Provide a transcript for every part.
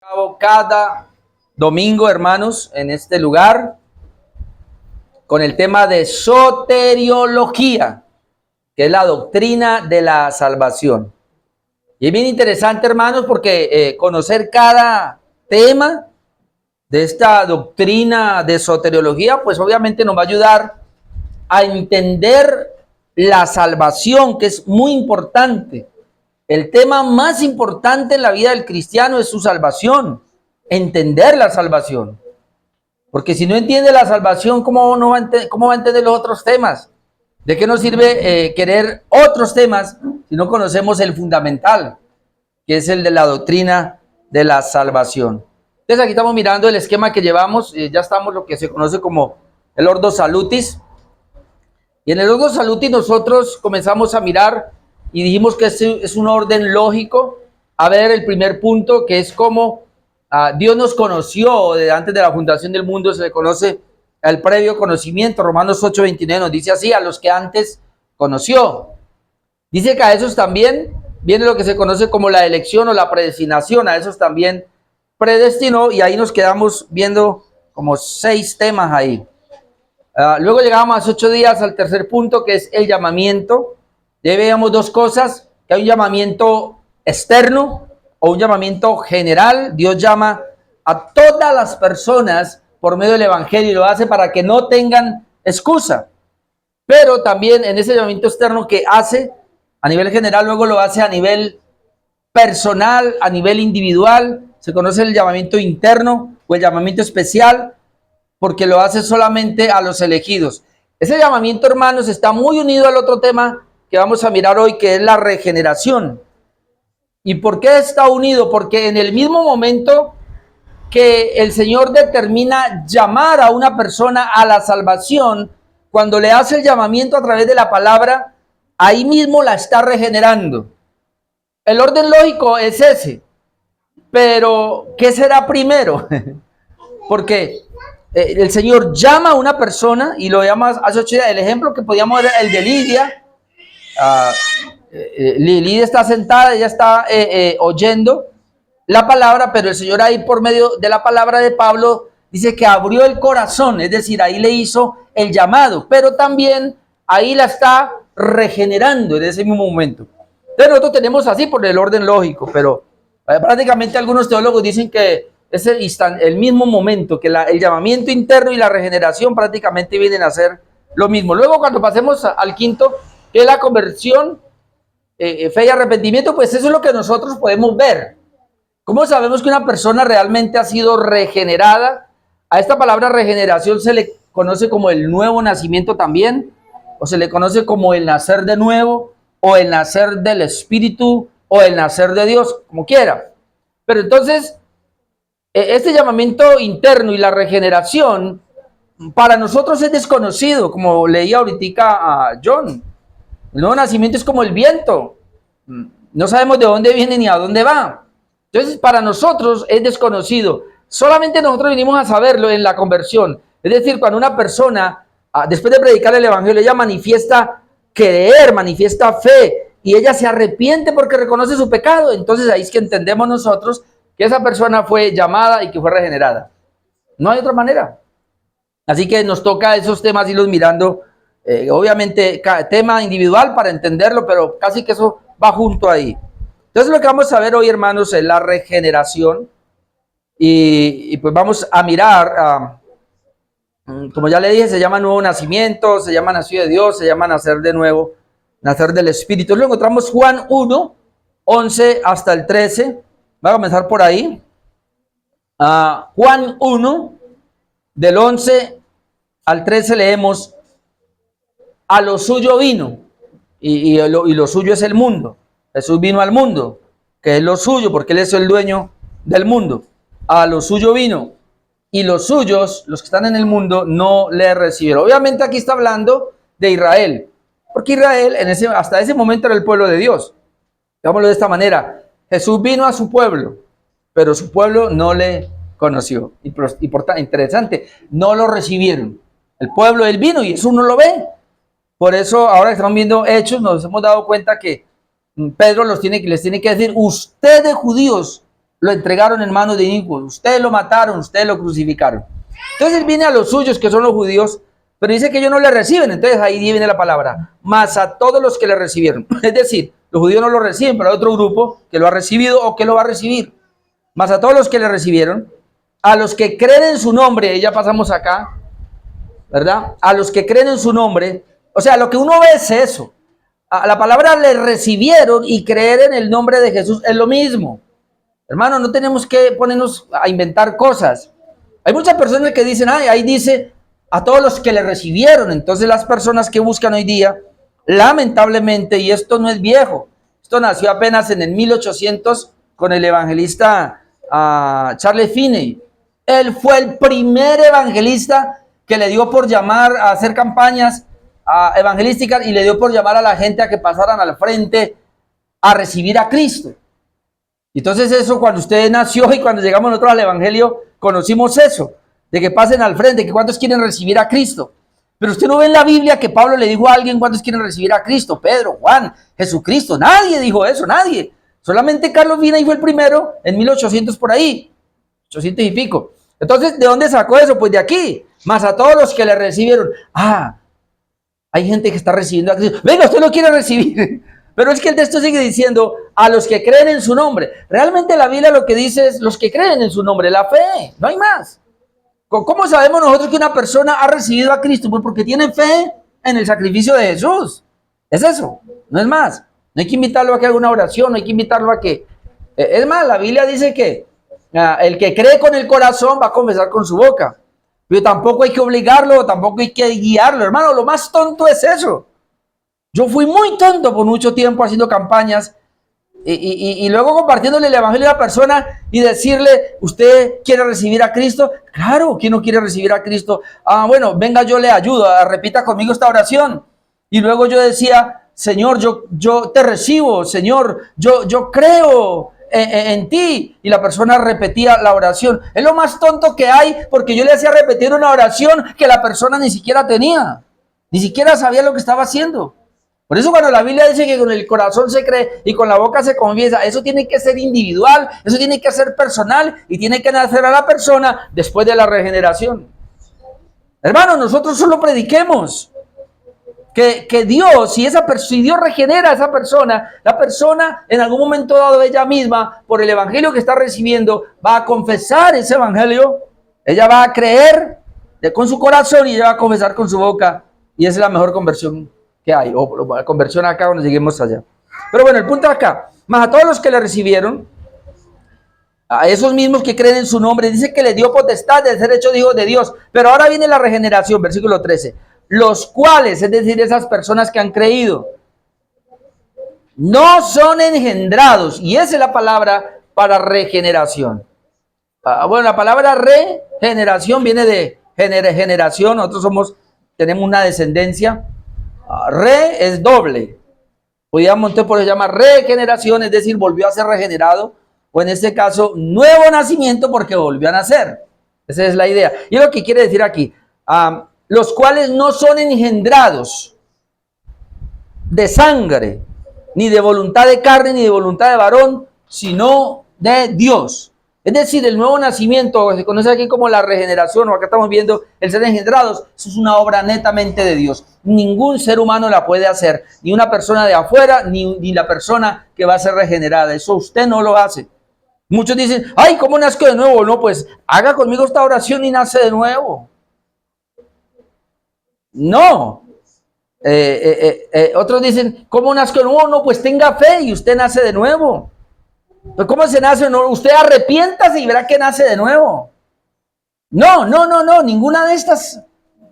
Cabo cada domingo, hermanos, en este lugar, con el tema de soteriología, que es la doctrina de la salvación. Y es bien interesante, hermanos, porque conocer cada tema de esta doctrina de soteriología, pues obviamente nos va a ayudar a entender la salvación, que es muy importante. El tema más importante en la vida del cristiano es su salvación, entender la salvación. Porque si no entiende la salvación, ¿cómo va a entender los otros temas? ¿De qué nos sirve querer otros temas si no conocemos el fundamental, que es el de la doctrina de la salvación? Entonces aquí estamos mirando el esquema que llevamos, ya estamos lo que se conoce como el Ordo Salutis. Y en el Ordo Salutis nosotros comenzamos a mirar y dijimos que es un orden lógico. A ver, el primer punto, que es cómo Dios nos conoció desde antes de la fundación del mundo, se le conoce el previo conocimiento. Romanos 8:29 nos dice así: a los que antes conoció. Dice que a esos también viene lo que se conoce como la elección o la predestinación, a esos también predestinó, y ahí nos quedamos viendo como 6 temas ahí. Luego llegamos a los 8 días al tercer punto, que es el llamamiento. Ya veíamos 2 cosas, que hay un llamamiento externo o un llamamiento general. Dios llama a todas las personas por medio del evangelio y lo hace para que no tengan excusa. Pero también en ese llamamiento externo que hace a nivel general, luego lo hace a nivel personal, a nivel individual. Se conoce el llamamiento interno o el llamamiento especial, porque lo hace solamente a los elegidos. Ese llamamiento, hermanos, está muy unido al otro tema que vamos a mirar hoy, que es la regeneración. ¿Y por qué está unido? Porque en el mismo momento que el Señor determina llamar a una persona a la salvación, cuando le hace el llamamiento a través de la palabra, ahí mismo la está regenerando. El orden lógico es ese. Pero, ¿qué será primero? Porque el Señor llama a una persona y lo llama hace 8 días. El ejemplo que podíamos ver el de Lidia. Lidia está sentada, ella está oyendo la palabra, pero el Señor ahí por medio de la palabra de Pablo dice que abrió el corazón, es decir, ahí le hizo el llamado, pero también ahí la está regenerando en ese mismo momento. Entonces nosotros tenemos así por el orden lógico, pero prácticamente algunos teólogos dicen que es el mismo momento, que el llamamiento interno y la regeneración prácticamente vienen a ser lo mismo. Luego, cuando pasemos al quinto, que es la conversión, fe y arrepentimiento, pues eso es lo que nosotros podemos ver. ¿Cómo sabemos que una persona realmente ha sido regenerada? A esta palabra regeneración se le conoce como el nuevo nacimiento también, o se le conoce como el nacer de nuevo, o el nacer del Espíritu, o el nacer de Dios, como quiera. Pero entonces, este llamamiento interno y la regeneración, para nosotros es desconocido, como leía ahorita a John. El nuevo nacimiento es como el viento. No sabemos de dónde viene ni a dónde va. Entonces, para nosotros es desconocido. Solamente nosotros venimos a saberlo en la conversión. Es decir, cuando una persona, después de predicar el evangelio, ella manifiesta creer, manifiesta fe, y ella se arrepiente porque reconoce su pecado. Entonces ahí es que entendemos nosotros que esa persona fue llamada y que fue regenerada. No hay otra manera. Así que nos toca esos temas irlos mirando, obviamente cada tema individual para entenderlo, pero casi que eso va junto ahí. Entonces lo que vamos a ver hoy, hermanos, es la regeneración, y pues vamos a mirar, como ya le dije, se llama nuevo nacimiento, se llama nacido de Dios, se llama nacer de nuevo, nacer del Espíritu. Luego encontramos Juan 1, 11 hasta el 13, va a comenzar por ahí. Juan 1, del 11 al 13 leemos: a lo suyo vino, y lo suyo es el mundo. Jesús vino al mundo, que es lo suyo, porque Él es el dueño del mundo. A lo suyo vino, y los suyos, los que están en el mundo, no le recibieron. Obviamente aquí está hablando de Israel, porque Israel hasta ese momento era el pueblo de Dios. Digámoslo de esta manera: Jesús vino a su pueblo, pero su pueblo no le conoció. Interesante, no lo recibieron. El pueblo, Él vino, y eso uno lo ve. Por eso ahora que estamos viendo Hechos, nos hemos dado cuenta que Pedro les tiene que decir: ustedes judíos lo entregaron en manos de inicuos. Ustedes lo mataron, ustedes lo crucificaron. Entonces él viene a los suyos, que son los judíos, pero dice que ellos no le reciben. Entonces ahí viene la palabra, mas a todos los que le recibieron. Es decir, los judíos no lo reciben, pero hay otro grupo que lo ha recibido o que lo va a recibir. Mas a todos los que le recibieron, a los que creen en su nombre, ya pasamos acá, ¿verdad? A los que creen en su nombre, o sea, lo que uno ve es eso. A la palabra le recibieron y creer en el nombre de Jesús es lo mismo. Hermano, no tenemos que ponernos a inventar cosas. Hay muchas personas que dicen, ay, ahí dice a todos los que le recibieron. Entonces las personas que buscan hoy día, lamentablemente, y esto no es viejo, esto nació apenas en el 1800 con el evangelista Charles Finney. Él fue el primer evangelista que le dio por llamar a hacer campañas evangelísticas y le dio por llamar a la gente a que pasaran al frente a recibir a Cristo. Entonces eso, cuando usted nació y cuando llegamos nosotros al evangelio, conocimos eso, de que pasen al frente, que cuántos quieren recibir a Cristo. Pero usted no ve en la Biblia que Pablo le dijo a alguien cuántos quieren recibir a Cristo, Pedro, Juan, Jesucristo. Nadie dijo eso, nadie. Solamente Carlos Finney fue el primero en 1800 por ahí, 800 y pico. Entonces, ¿de dónde sacó eso? Pues de aquí. Más a todos los que le recibieron. Hay gente que está recibiendo a Cristo. Venga, usted lo quiere recibir. Pero es que el texto sigue diciendo a los que creen en su nombre. Realmente la Biblia lo que dice es los que creen en su nombre, la fe, no hay más. ¿Cómo sabemos nosotros que una persona ha recibido a Cristo? Pues porque tiene fe en el sacrificio de Jesús. Es eso, no es más. No hay que invitarlo a que haga una oración, no hay que invitarlo a que... Es más, la Biblia dice que el que cree con el corazón va a confesar con su boca. Pero tampoco hay que obligarlo, tampoco hay que guiarlo. Hermano, lo más tonto es eso. Yo fui muy tonto por mucho tiempo haciendo campañas y luego compartiéndole el evangelio a la persona y decirle, ¿usted quiere recibir a Cristo? Claro, ¿quién no quiere recibir a Cristo? Bueno, venga, yo le ayudo, repita conmigo esta oración. Y luego yo decía, Señor, yo te recibo, Señor, yo creo en ti. Y la persona repetía la oración. Es lo más tonto que hay, porque yo le hacía repetir una oración que la persona ni siquiera tenía, ni siquiera sabía lo que estaba haciendo. Por eso cuando la Biblia dice que con el corazón se cree y con la boca se confiesa, eso tiene que ser individual, eso tiene que ser personal y tiene que nacer a la persona después de la regeneración. Hermano, nosotros solo prediquemos que Dios, si Dios regenera a esa persona, la persona en algún momento dado ella misma, por el evangelio que está recibiendo, va a confesar ese evangelio, ella va a creer con su corazón y ella va a confesar con su boca, y esa es la mejor conversión que hay, o la conversión acá cuando lleguemos allá. Pero bueno, el punto acá, más a todos los que le recibieron, a esos mismos que creen en su nombre, dice que le dio potestad de ser hechos hijos de Dios. Pero ahora viene la regeneración, versículo 13. Los cuales, es decir, esas personas que han creído, no son engendrados. Y esa es la palabra para regeneración. Bueno, la palabra regeneración viene de generación. Nosotros tenemos una descendencia. Re es doble. Podríamos entonces por eso llamar regeneración, es decir, volvió a ser regenerado. O en este caso, nuevo nacimiento porque volvió a nacer. Esa es la idea. Y lo que quiere decir aquí, los cuales no son engendrados de sangre, ni de voluntad de carne, ni de voluntad de varón, sino de Dios. Es decir, el nuevo nacimiento, se conoce aquí como la regeneración, o acá estamos viendo el ser engendrados, eso es una obra netamente de Dios. Ningún ser humano la puede hacer, ni una persona de afuera, ni la persona que va a ser regenerada. Eso usted no lo hace. Muchos dicen, ay, ¿cómo nazco de nuevo? No, pues haga conmigo esta oración y nace de nuevo. No. Otros dicen, ¿cómo nazco de nuevo? No, pues tenga fe y usted nace de nuevo. Pero ¿cómo se nace de nuevo? Usted arrepiéntase y verá que nace de nuevo. No, ninguna de estas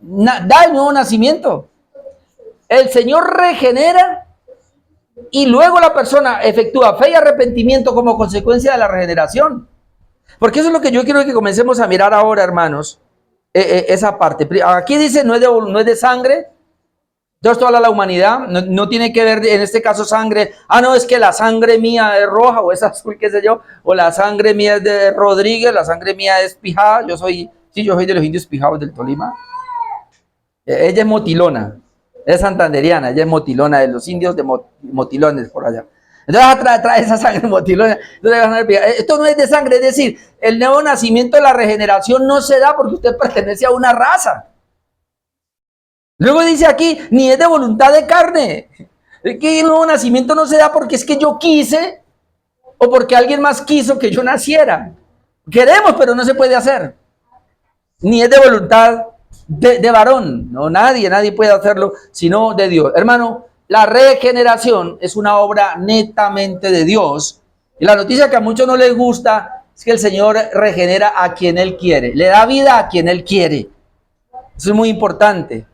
da el nuevo nacimiento. El Señor regenera y luego la persona efectúa fe y arrepentimiento como consecuencia de la regeneración. Porque eso es lo que yo quiero que comencemos a mirar ahora, hermanos. Esa parte. Aquí dice, no es de sangre. Dios toda la humanidad. No tiene que ver, en este caso, sangre. No, es que la sangre mía es roja o es azul, qué sé yo. O la sangre mía es de Rodríguez, la sangre mía es Pijá. Yo soy de los indios pijados del Tolima. Ella es motilona. Es santanderiana, ella es motilona, de los indios de motilones por allá. Entonces trae esa sangre motilona. Esto no es de sangre, es decir, el nuevo nacimiento de la regeneración no se da porque usted pertenece a una raza. Luego dice aquí, ni es de voluntad de carne. Es que el nuevo nacimiento no se da porque es que yo quise o porque alguien más quiso que yo naciera. Queremos, pero no se puede hacer. Ni es de voluntad de varón. No, nadie puede hacerlo sino de Dios. Hermano, la regeneración es una obra netamente de Dios. Y la noticia que a muchos no les gusta es que el Señor regenera a quien Él quiere. Le da vida a quien Él quiere. Eso es muy importante.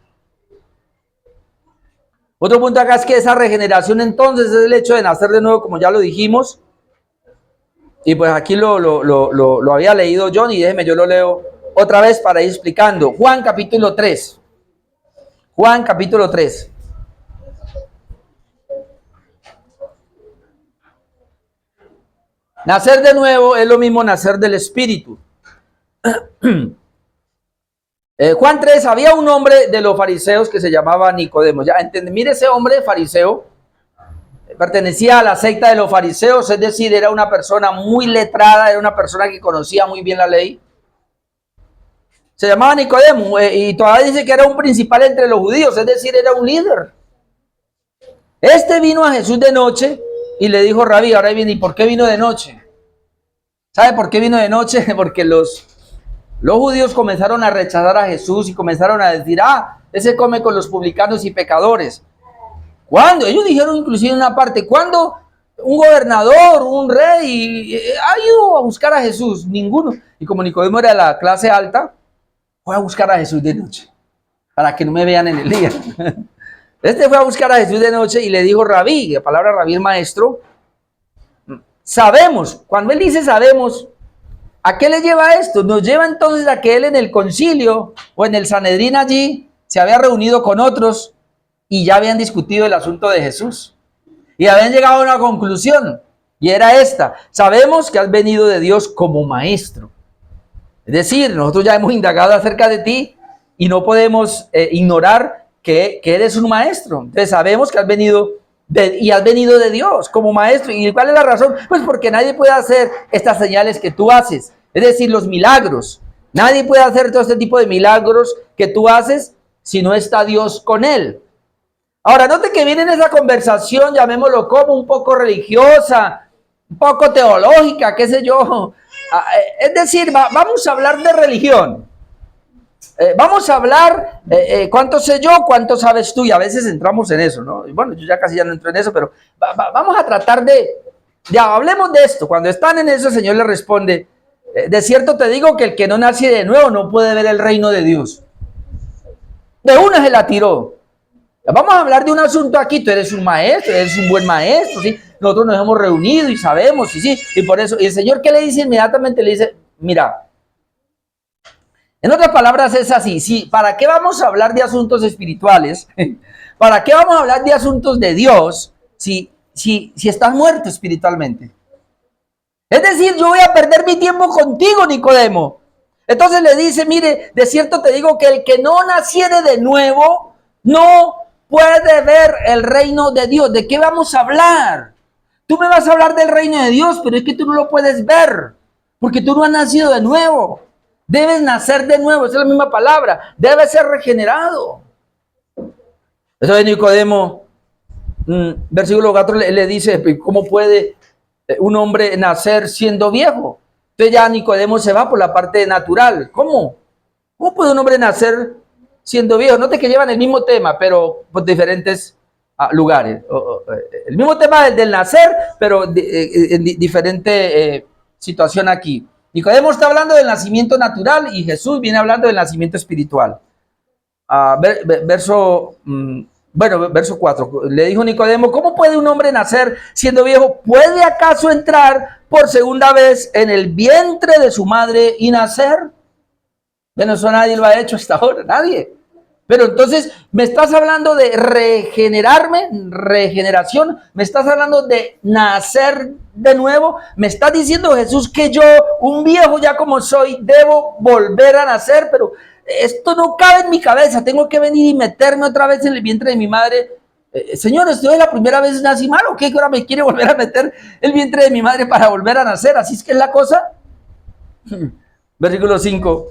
Otro punto acá es que esa regeneración entonces es el hecho de nacer de nuevo, como ya lo dijimos. Y pues aquí lo había leído John y déjeme, yo lo leo otra vez para ir explicando. Juan capítulo 3. Juan capítulo 3. Nacer de nuevo es lo mismo nacer del Espíritu. Juan 3, había un hombre de los fariseos que se llamaba Nicodemo. Ya entienden, mire, ese hombre fariseo pertenecía a la secta de los fariseos, es decir, era una persona muy letrada, era una persona que conocía muy bien la ley. Se llamaba Nicodemo y todavía dice que era un principal entre los judíos, es decir, era un líder. Este vino a Jesús de noche y le dijo, Rabí, ahora viene, ¿y por qué vino de noche? ¿Sabe por qué vino de noche? Porque los judíos comenzaron a rechazar a Jesús y comenzaron a decir, ese come con los publicanos y pecadores. ¿Cuándo? Ellos dijeron inclusive en una parte, ¿cuándo un gobernador, un rey ha ido a buscar a Jesús? Ninguno. Y como Nicodemo era de la clase alta, fue a buscar a Jesús de noche, para que no me vean en el día. Este fue a buscar a Jesús de noche y le dijo, Rabí, la palabra Rabí es maestro. Sabemos, cuando él dice sabemos, ¿a qué le lleva esto? Nos lleva entonces a que él en el concilio o en el Sanedrín allí se había reunido con otros y ya habían discutido el asunto de Jesús. Y habían llegado a una conclusión y era esta: sabemos que has venido de Dios como maestro. Es decir, nosotros ya hemos indagado acerca de ti y no podemos ignorar que eres un maestro. Entonces sabemos que has venido de Dios como maestro. ¿Y cuál es la razón? Pues porque nadie puede hacer estas señales que tú haces. Es decir, los milagros. Nadie puede hacer todo este tipo de milagros que tú haces si no está Dios con él. Ahora, note que viene en esa conversación, llamémoslo como un poco religiosa, un poco teológica, qué sé yo. Es decir, vamos a hablar de religión. Vamos a hablar, ¿cuánto sé yo? ¿Cuánto sabes tú? Y a veces entramos en eso, ¿no? Y bueno, yo ya casi ya no entro en eso, pero vamos a tratar hablemos de esto. Cuando están en eso, el Señor le responde, de cierto te digo que el que no nace de nuevo no puede ver el reino de Dios. De una se la tiró. Vamos a hablar de un asunto aquí. Tú eres un maestro, eres un buen maestro, ¿sí? Nosotros nos hemos reunido y sabemos, sí, y por eso. Y el Señor, ¿qué le dice? Inmediatamente le dice, mira, en otras palabras es así, sí, ¿para qué vamos a hablar de asuntos espirituales? ¿Para qué vamos a hablar de asuntos de Dios si estás muerto espiritualmente? Es decir, yo voy a perder mi tiempo contigo, Nicodemo. Entonces le dice, mire, de cierto te digo que el que no naciere de nuevo no puede ver el reino de Dios. ¿De qué vamos a hablar? Tú me vas a hablar del reino de Dios, pero es que tú no lo puedes ver, porque tú no has nacido de nuevo. Debes nacer de nuevo, esa es la misma palabra. Debes ser regenerado. Entonces Nicodemo, versículo 4 le dice, ¿cómo puede un hombre nacer siendo viejo? Entonces ya Nicodemo se va por la parte natural. ¿Cómo? ¿Cómo puede un hombre nacer siendo viejo? Note que llevan el mismo tema, pero por diferentes lugares. El mismo tema del nacer, pero en diferente situación aquí. Nicodemo está hablando del nacimiento natural y Jesús viene hablando del nacimiento espiritual. Verso 4. Le dijo Nicodemo, ¿cómo puede un hombre nacer siendo viejo? ¿Puede acaso entrar por segunda vez en el vientre de su madre y nacer? Bueno, eso nadie lo ha hecho hasta ahora, nadie. Pero entonces, ¿me estás hablando de regeneración? ¿Me estás hablando de nacer de nuevo? ¿Me estás diciendo, Jesús, que yo, un viejo ya como soy, debo volver a nacer? Pero esto no cabe en mi cabeza. Tengo que venir y meterme otra vez en el vientre de mi madre Señor, ¿esto es la primera vez nací mal o qué? ¿Que ahora me quiere volver a meter el vientre de mi madre para volver a nacer? ¿Así es que es la cosa? Versículo 5.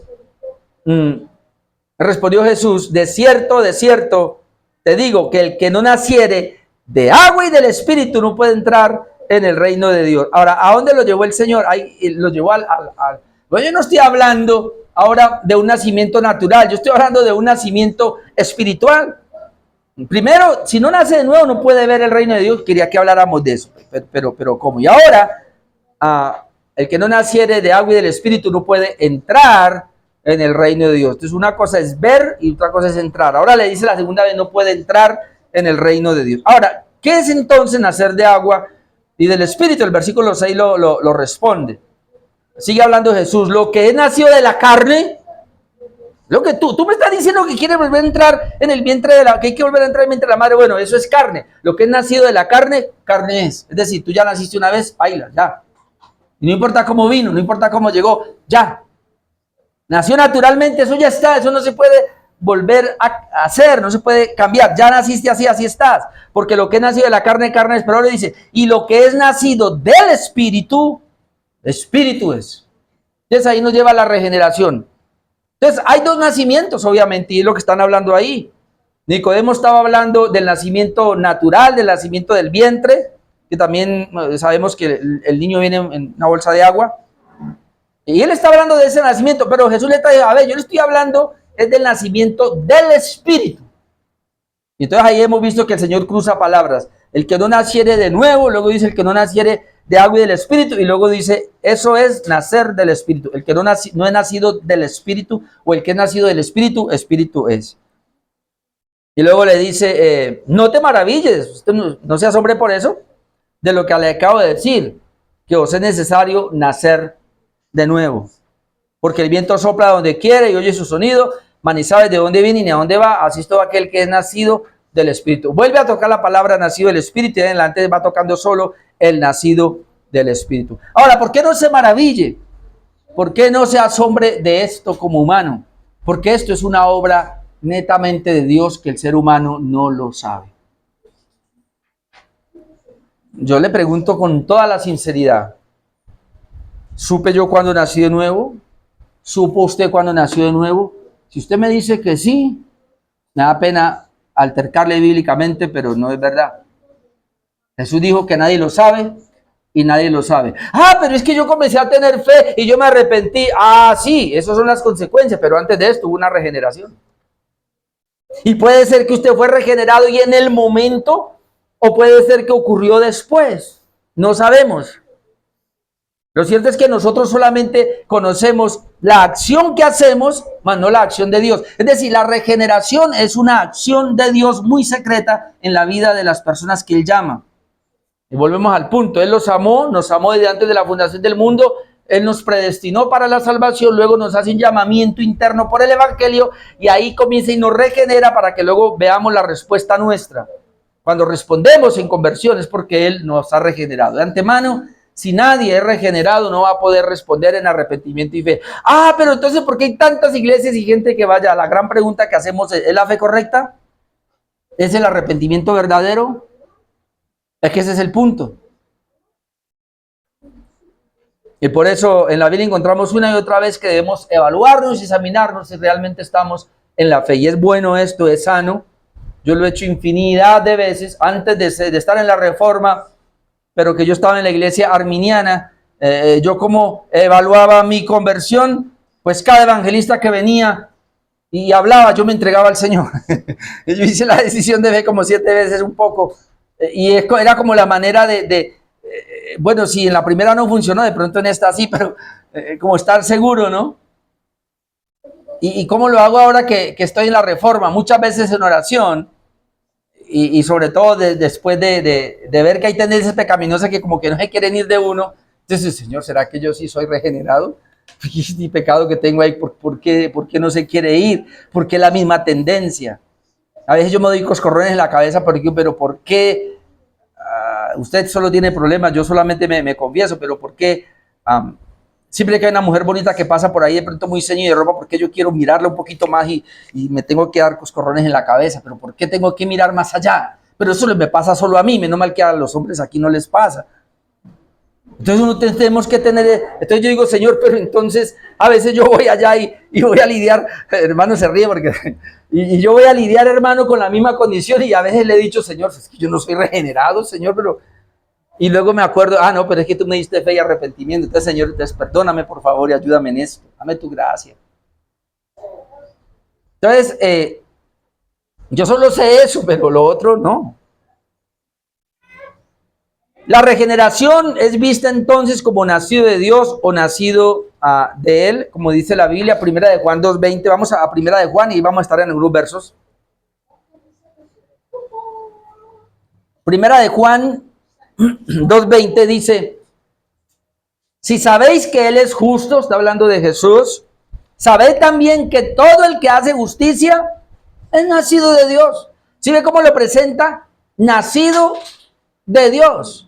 Respondió Jesús, de cierto, te digo que el que no naciere de agua y del Espíritu no puede entrar en el reino de Dios. Ahora, ¿a dónde lo llevó el Señor? Ahí lo llevó Bueno, yo no estoy hablando ahora de un nacimiento natural, yo estoy hablando de un nacimiento espiritual. Primero, si no nace de nuevo, no puede ver el reino de Dios. Quería que habláramos de eso, pero ¿cómo? Y ahora, el que no naciere de agua y del Espíritu no puede entrar en el reino de Dios. Entonces, una cosa es ver y otra cosa es entrar. Ahora le dice la segunda vez, no puede entrar en el reino de Dios. Ahora, ¿qué es entonces nacer de agua y del Espíritu? El versículo 6 lo responde. Sigue hablando Jesús, lo que es nacido de la carne. Lo que tú me estás diciendo que quieres volver a entrar en el vientre que hay que volver a entrar en el vientre de la madre. Bueno, eso es carne. Lo que es nacido de la carne, carne es. Es decir, tú ya naciste una vez, baila, ya. Y no importa cómo vino, no importa cómo llegó, ya. Nació naturalmente, eso ya está, eso no se puede volver a hacer, no se puede cambiar. Ya naciste así, así estás. Porque lo que es nacido de la carne, carne es. Pero le dice, y lo que es nacido del Espíritu, Espíritu es. Entonces ahí nos lleva a la regeneración. Entonces, hay dos nacimientos, obviamente, y es lo que están hablando ahí. Nicodemo estaba hablando del nacimiento natural, del nacimiento del vientre, que también sabemos que el niño viene en una bolsa de agua. Y él está hablando de ese nacimiento, pero Jesús le está diciendo, a ver, yo le estoy hablando es del nacimiento del Espíritu. Y entonces ahí hemos visto que el Señor cruza palabras. El que no naciere de nuevo, luego dice el que no naciere de agua y del Espíritu, y luego dice, eso es nacer del Espíritu. El que no es nacido del Espíritu, o el que es nacido del Espíritu, Espíritu es. Y luego le dice, no te maravilles, usted no se asombre por eso, de lo que le acabo de decir, que os es necesario nacer de nuevo. Porque el viento sopla donde quiere y oye su sonido, mas ni sabes de dónde viene ni a dónde va, así es todo aquel que es nacido del Espíritu. Vuelve a tocar la palabra nacido del Espíritu y en adelante va tocando solo el nacido del Espíritu. Ahora, ¿por qué no se maraville? ¿Por qué no se asombre de esto como humano? Porque esto es una obra netamente de Dios que el ser humano no lo sabe. Yo le pregunto con toda la sinceridad, ¿supe yo cuando nací de nuevo? ¿Supo usted cuando nació de nuevo? Si usted me dice que sí, me da pena altercarle bíblicamente, pero no es verdad. Jesús dijo que nadie lo sabe y nadie lo sabe. Pero es que yo comencé a tener fe y yo me arrepentí. Sí, esas son las consecuencias, pero antes de esto hubo una regeneración. Y puede ser que usted fue regenerado y en el momento, o puede ser que ocurrió después. No sabemos. Lo cierto es que nosotros solamente conocemos la acción que hacemos, mas no la acción de Dios. Es decir, la regeneración es una acción de Dios muy secreta en la vida de las personas que Él llama. Y volvemos al punto. Él nos amó desde antes de la fundación del mundo. Él nos predestinó para la salvación, luego nos hace un llamamiento interno por el Evangelio y ahí comienza y nos regenera para que luego veamos la respuesta nuestra. Cuando respondemos en conversión es porque Él nos ha regenerado. De antemano, si nadie es regenerado, no va a poder responder en arrepentimiento y fe. Pero entonces, ¿por qué hay tantas iglesias y gente que vaya? La gran pregunta que hacemos ¿es la fe correcta? ¿Es el arrepentimiento verdadero? Es que ese es el punto. Y por eso en la Biblia encontramos una y otra vez que debemos evaluarnos y examinarnos si realmente estamos en la fe. Y es bueno esto, es sano. Yo lo he hecho infinidad de veces antes de estar en la Reforma, pero que yo estaba en la iglesia arminiana. Yo como evaluaba mi conversión, pues cada evangelista que venía y hablaba, yo me entregaba al Señor. Yo hice la decisión de fe como 7 veces un poco. Y era como la manera bueno, si en la primera no funcionó, de pronto en esta sí, pero como estar seguro, ¿no? ¿Y cómo lo hago ahora que estoy en la Reforma? Muchas veces en oración, y sobre todo después de ver que hay tendencias pecaminosas que como que no se quieren ir de uno. Entonces, Señor, ¿será que yo sí soy regenerado? ¿Y pecado que tengo ahí? ¿Por qué no se quiere ir? ¿Por qué la misma tendencia? A veces yo me doy coscorrones en la cabeza, pero ¿por qué? Usted solo tiene problemas, yo solamente me confieso, pero ¿por qué? Siempre que hay una mujer bonita que pasa por ahí de pronto muy ceñida de ropa, ¿por qué yo quiero mirarla un poquito más y me tengo que dar coscorrones en la cabeza? ¿Pero por qué tengo que mirar más allá? Pero eso me pasa solo a mí, menos mal que a los hombres aquí no les pasa. Entonces uno tenemos que tener, entonces yo digo, Señor, pero entonces a veces yo voy allá y voy a lidiar, hermano se ríe porque, y yo voy a lidiar, hermano, con la misma condición y a veces le he dicho, Señor, es que yo no soy regenerado, Señor, pero, y luego me acuerdo, no, pero es que tú me diste fe y arrepentimiento, entonces, Señor, entonces perdóname por favor y ayúdame en esto, dame tu gracia. Entonces, yo solo sé eso, pero lo otro no. La regeneración es vista entonces como nacido de Dios o nacido de Él, como dice la Biblia, Primera de Juan 2:20. Vamos a Primera de Juan y vamos a estar en algunos versos. Primera de Juan 2:20 dice, si sabéis que Él es justo, está hablando de Jesús, sabed también que todo el que hace justicia es nacido de Dios. ¿Sí ve cómo lo presenta? Nacido de Dios.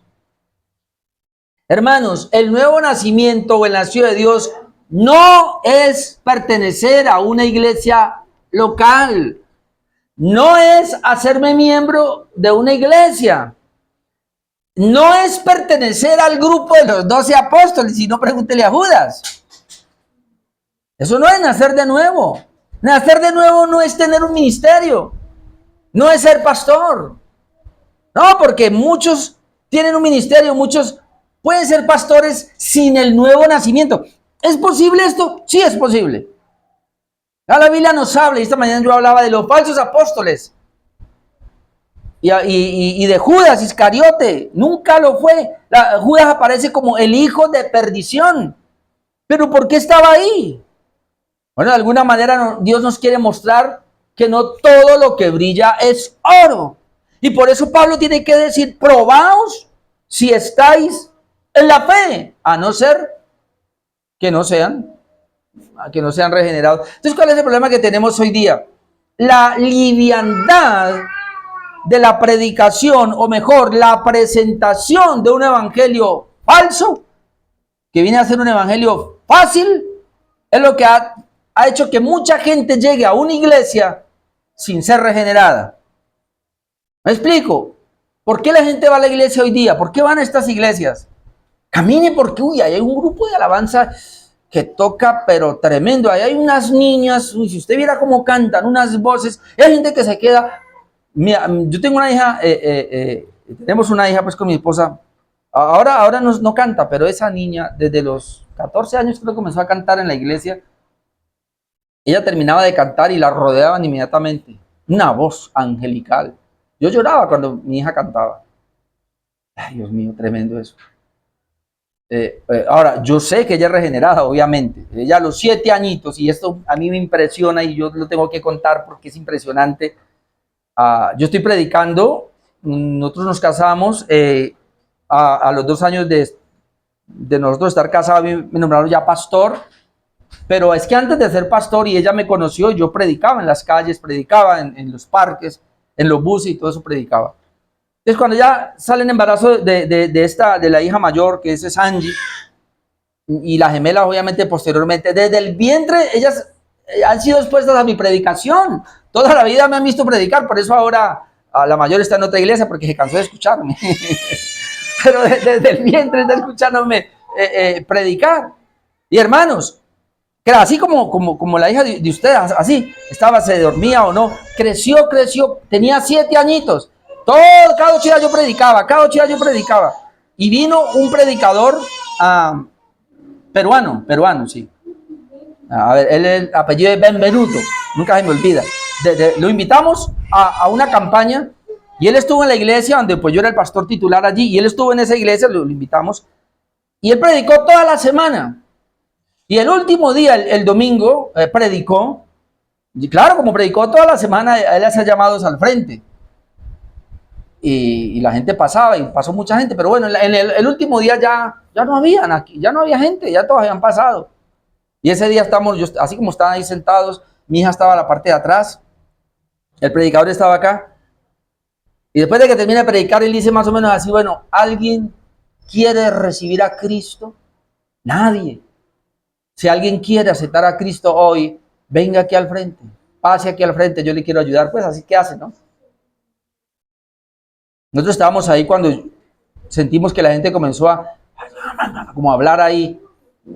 Hermanos, el nuevo nacimiento o el nacido de Dios no es pertenecer a una iglesia local. No es hacerme miembro de una iglesia. No es pertenecer al grupo de los 12 apóstoles, si no, pregúntele a Judas. Eso no es nacer de nuevo. Nacer de nuevo no es tener un ministerio. No es ser pastor. No, porque muchos tienen un ministerio, muchos pueden ser pastores sin el nuevo nacimiento. ¿Es posible esto? Sí, es posible. La Biblia nos habla, y esta mañana yo hablaba de los falsos apóstoles y de Judas Iscariote. Nunca lo fue. Judas aparece como el hijo de perdición. ¿Pero por qué estaba ahí? Bueno, de alguna manera Dios nos quiere mostrar que no todo lo que brilla es oro. Y por eso Pablo tiene que decir, probaos si estáis en la fe, a no ser que no sean regenerados. Entonces, ¿cuál es el problema que tenemos hoy día? La liviandad de la predicación, o mejor, la presentación de un evangelio falso, que viene a ser un evangelio fácil, es lo que ha hecho que mucha gente llegue a una iglesia sin ser regenerada. ¿Me explico? ¿Por qué la gente va a la iglesia hoy día? ¿Por qué van a estas iglesias? Camine porque, hay un grupo de alabanza que toca, pero tremendo. Ahí hay unas niñas, si usted viera cómo cantan, unas voces. Hay gente que se queda. Mira, yo tengo una hija, tenemos una hija pues con mi esposa. Ahora no canta, pero esa niña, desde los 14 años creo que comenzó a cantar en la iglesia. Ella terminaba de cantar y la rodeaban inmediatamente. Una voz angelical. Yo lloraba cuando mi hija cantaba. Ay, Dios mío, tremendo eso. Ahora, yo sé que ella es regenerada, obviamente. Ella a los 7 añitos, y esto a mí me impresiona y yo lo tengo que contar porque es impresionante. Yo estoy predicando, nosotros nos casamos, a los 2 años de nosotros estar casados, me nombraron ya pastor, pero es que antes de ser pastor y ella me conoció, yo predicaba en las calles, predicaba en los parques, en los buses y todo eso predicaba. Entonces, cuando ya sale en embarazo de la hija mayor, que es Angie, y las gemelas, obviamente, posteriormente, desde el vientre, ellas han sido expuestas a mi predicación. Toda la vida me han visto predicar, por eso ahora la mayor está en otra iglesia, porque se cansó de escucharme. Pero desde el vientre está escuchándome predicar. Y hermanos, que así como la hija de ustedes, así, se dormía o no, creció, tenía 7 añitos. Cada 8 días yo predicaba. Y vino un predicador peruano, sí. A ver, el apellido es Benvenuto, nunca se me olvida. Lo invitamos a una campaña y él estuvo en la iglesia donde pues yo era el pastor titular allí y él estuvo en esa iglesia, lo invitamos y él predicó toda la semana. Y el último día, el domingo, predicó. Y claro, como predicó toda la semana, él hacía llamados al frente. Y la gente pasaba, y pasó mucha gente. Pero bueno, en el último día ya no habían aquí, ya no había gente, ya todos habían pasado. Y ese día así como estaban ahí sentados, mi hija estaba a la parte de atrás, el predicador estaba acá. Y después de que termina de predicar, él dice más o menos así, bueno, ¿alguien quiere recibir a Cristo? Nadie. Si alguien quiere aceptar a Cristo hoy, venga aquí al frente, pase aquí al frente, yo le quiero ayudar. Pues así que hace, ¿no? Nosotros estábamos ahí cuando sentimos que la gente comenzó como a hablar ahí.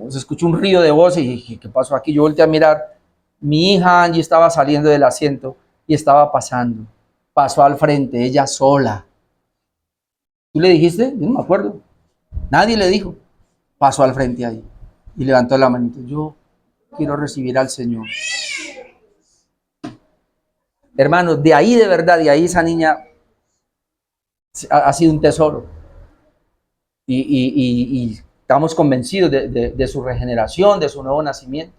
Se escuchó un río de voz y dije, ¿qué pasó aquí? Yo volteé a mirar. Mi hija Angie estaba saliendo del asiento y estaba pasando. Pasó al frente, ella sola. ¿Tú le dijiste? Yo no me acuerdo. Nadie le dijo. Pasó al frente ahí y levantó la manita. Yo quiero recibir al Señor. Hermanos, de ahí de verdad, de ahí esa niña ha sido un tesoro. Y estamos convencidos de su regeneración, de su nuevo nacimiento.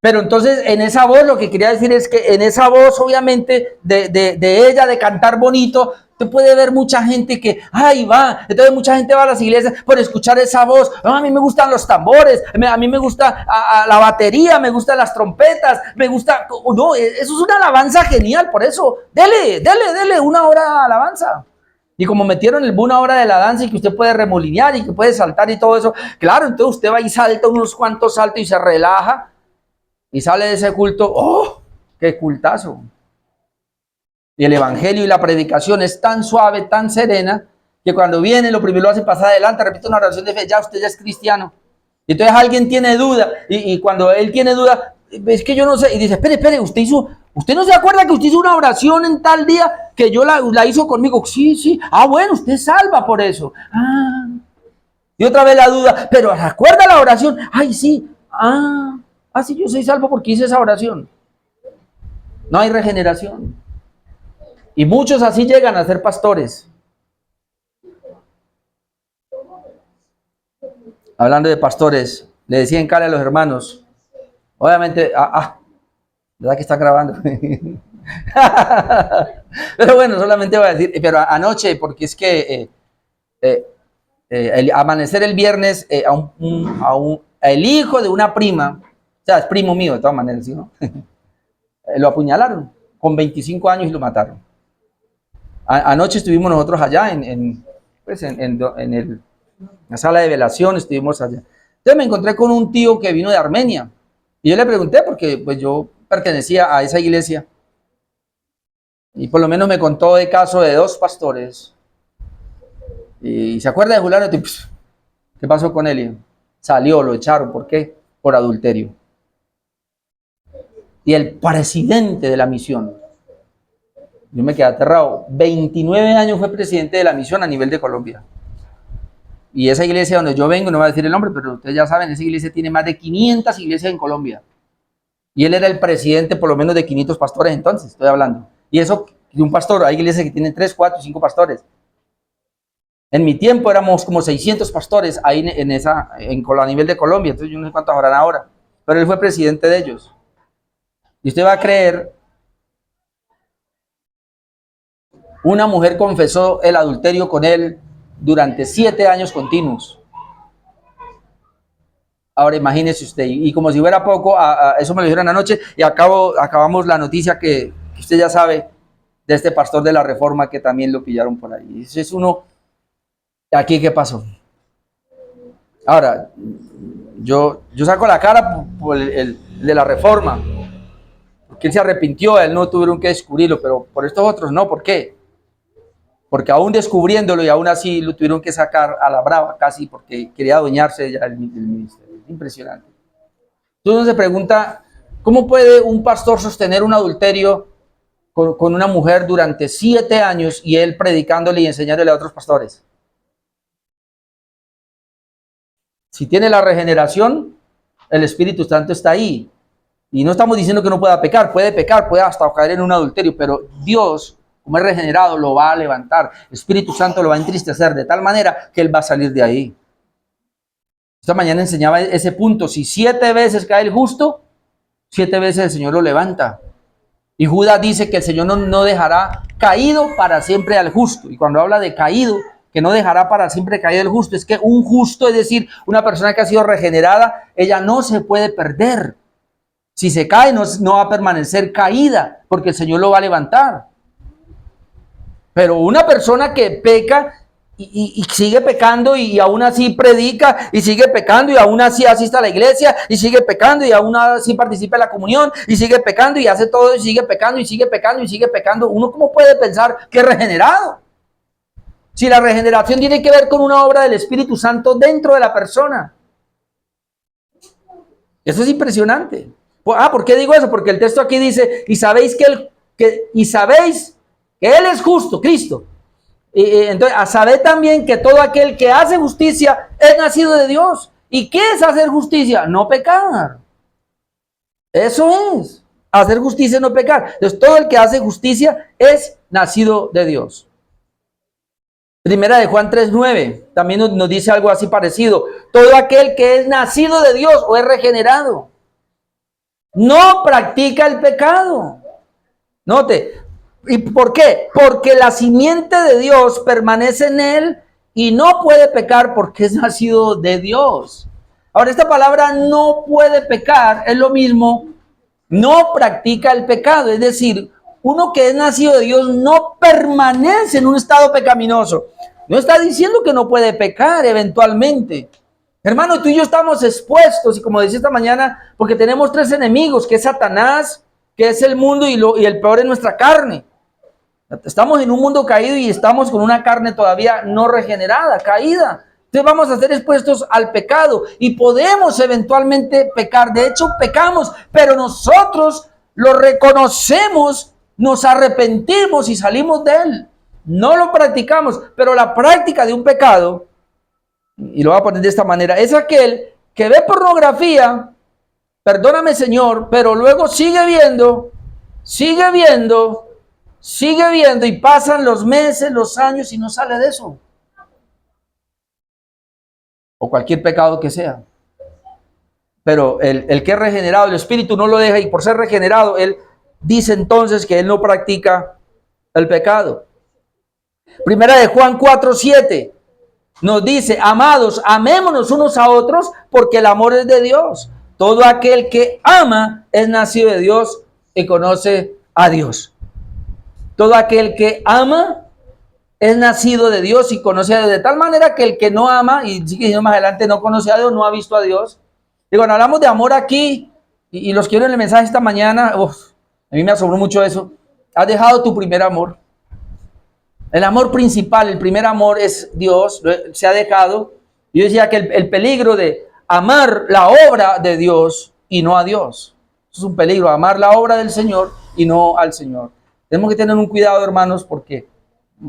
Pero entonces en esa voz lo que quería decir es que en esa voz obviamente de ella, de cantar bonito, usted puede ver mucha gente que, ay, va, entonces mucha gente va a las iglesias por escuchar esa voz. No, a mí me gustan los tambores, a mí me gusta la batería, me gustan las trompetas, me gusta, no, eso es una alabanza genial, por eso, dele una hora de alabanza. Y como metieron una hora de la danza y que usted puede remolinear y que puede saltar y todo eso, claro, entonces usted va y salta unos cuantos saltos y se relaja. Y sale de ese culto, ¡oh! ¡Qué cultazo! Y el evangelio y la predicación es tan suave, tan serena, que cuando viene lo primero lo hace pasar adelante, repite una oración de fe, ya usted ya es cristiano. Y entonces alguien tiene duda, y cuando él tiene duda, es que yo no sé, y dice, espere, usted no se acuerda que usted hizo una oración en tal día, que yo la hizo conmigo. Sí, bueno, usted es salva por eso. Y otra vez la duda, pero ¿se acuerda la oración? Ay, sí, sí, yo soy salvo porque hice esa oración. No hay regeneración. Y muchos así llegan a ser pastores. Hablando de pastores, le decía en Cali a los hermanos, obviamente, ¿verdad que está grabando? Pero bueno, solamente voy a decir, pero anoche, porque es que el amanecer el viernes, el hijo de una prima, o sea, es primo mío de todas maneras, ¿sí, no? Lo apuñalaron con 25 años y lo mataron. Anoche estuvimos nosotros allá en la sala de velación, estuvimos allá. Entonces me encontré con un tío que vino de Armenia y yo le pregunté porque pues yo pertenecía a esa iglesia y por lo menos me contó de caso de 2 pastores. Y se acuerda de Julián, ¿qué pasó con él? Salió, lo echaron, ¿por qué? Por adulterio. Y el presidente de la misión, yo me quedé aterrado, 29 años fue presidente de la misión a nivel de Colombia. Y esa iglesia donde yo vengo, no voy a decir el nombre, pero ustedes ya saben, esa iglesia tiene más de 500 iglesias en Colombia. Y él era el presidente por lo menos de 500 pastores entonces, estoy hablando. Y eso de un pastor, hay iglesias que tienen 3, 4, 5 pastores. En mi tiempo éramos como 600 pastores ahí a nivel de Colombia, entonces yo no sé cuántos habrán ahora. Pero él fue presidente de ellos. Y usted va a creer, una mujer confesó el adulterio con él durante 7 años continuos. Ahora imagínese usted, y como si fuera poco, eso me lo dijeron anoche, y acabamos la noticia que usted ya sabe, de este pastor de la Reforma que también lo pillaron por ahí. Ese es uno, aquí ¿qué pasó? Ahora, yo saco la cara por el de la Reforma, porque él se arrepintió, a él no tuvieron que descubrirlo, pero por estos otros no, ¿por qué? Porque aún descubriéndolo y aún así lo tuvieron que sacar a la brava casi porque quería adueñarse ya del ministerio. Impresionante. Entonces uno se pregunta, ¿cómo puede un pastor sostener un adulterio con una mujer durante 7 años y él predicándole y enseñándole a otros pastores? Si tiene la regeneración, el Espíritu Santo está ahí. Y no estamos diciendo que no pueda pecar, puede hasta caer en un adulterio, pero Dios, como es regenerado, lo va a levantar. El Espíritu Santo lo va a entristecer de tal manera que él va a salir de ahí. Esta mañana enseñaba ese punto. Si 7 veces cae el justo, 7 veces el Señor lo levanta. Y Judas dice que el Señor no dejará caído para siempre al justo. Y cuando habla de caído, que no dejará para siempre caído el justo, es que un justo, es decir, una persona que ha sido regenerada, ella no se puede perder. Si se cae, no va a permanecer caída, porque el Señor lo va a levantar. Pero una persona que peca, y sigue pecando y aún así predica y sigue pecando y aún así asiste a la iglesia y sigue pecando y aún así participa en la comunión y sigue pecando y hace todo y sigue pecando y sigue pecando y sigue pecando. ¿Uno cómo puede pensar que es regenerado? Si la regeneración tiene que ver con una obra del Espíritu Santo dentro de la persona. Eso es impresionante. ¿Por qué digo eso? Porque el texto aquí dice, y sabéis que Él es justo, Cristo. Entonces, sabed también que todo aquel que hace justicia es nacido de Dios. ¿Y qué es hacer justicia? No pecar. Eso es. Hacer justicia, no pecar. Entonces, todo el que hace justicia es nacido de Dios. Primera de Juan 3:9 también nos dice algo así parecido. Todo aquel que es nacido de Dios o es regenerado no practica el pecado. Note. ¿Y por qué? Porque la simiente de Dios permanece en él y no puede pecar porque es nacido de Dios. Ahora, esta palabra no puede pecar es lo mismo, no practica el pecado. Es decir, uno que es nacido de Dios no permanece en un estado pecaminoso. No está diciendo que no puede pecar eventualmente. Hermano, tú y yo estamos expuestos, y como decía esta mañana, porque tenemos tres enemigos, que es Satanás, que es el mundo y el peor es nuestra carne. Estamos en un mundo caído y estamos con una carne todavía no regenerada, caída. Entonces vamos a ser expuestos al pecado y podemos eventualmente pecar. De hecho, pecamos, pero nosotros lo reconocemos, nos arrepentimos y salimos de él. No lo practicamos, pero la práctica de un pecado, y lo voy a poner de esta manera, es aquel que ve pornografía, perdóname Señor, pero luego sigue viendo y pasan los meses, los años y no sale de eso. O cualquier pecado que sea. Pero el que es regenerado, el Espíritu no lo deja, y por ser regenerado, él dice entonces que él no practica el pecado. Primera de Juan 4:7 nos dice, amados, amémonos unos a otros porque el amor es de Dios. Todo aquel que ama es nacido de Dios y conoce a Dios. Todo aquel que ama es nacido de Dios y conoce a Dios. De tal manera que el que no ama, y sigue diciendo más adelante, no conoce a Dios, no ha visto a Dios. Y cuando hablamos de amor aquí, y los quiero en el mensaje esta mañana, a mí me asombró mucho eso. Has dejado tu primer amor. El amor principal, el primer amor es Dios, se ha dejado. Yo decía que el peligro de amar la obra de Dios y no a Dios. Eso es un peligro, amar la obra del Señor y no al Señor. Tenemos que tener un cuidado, hermanos, porque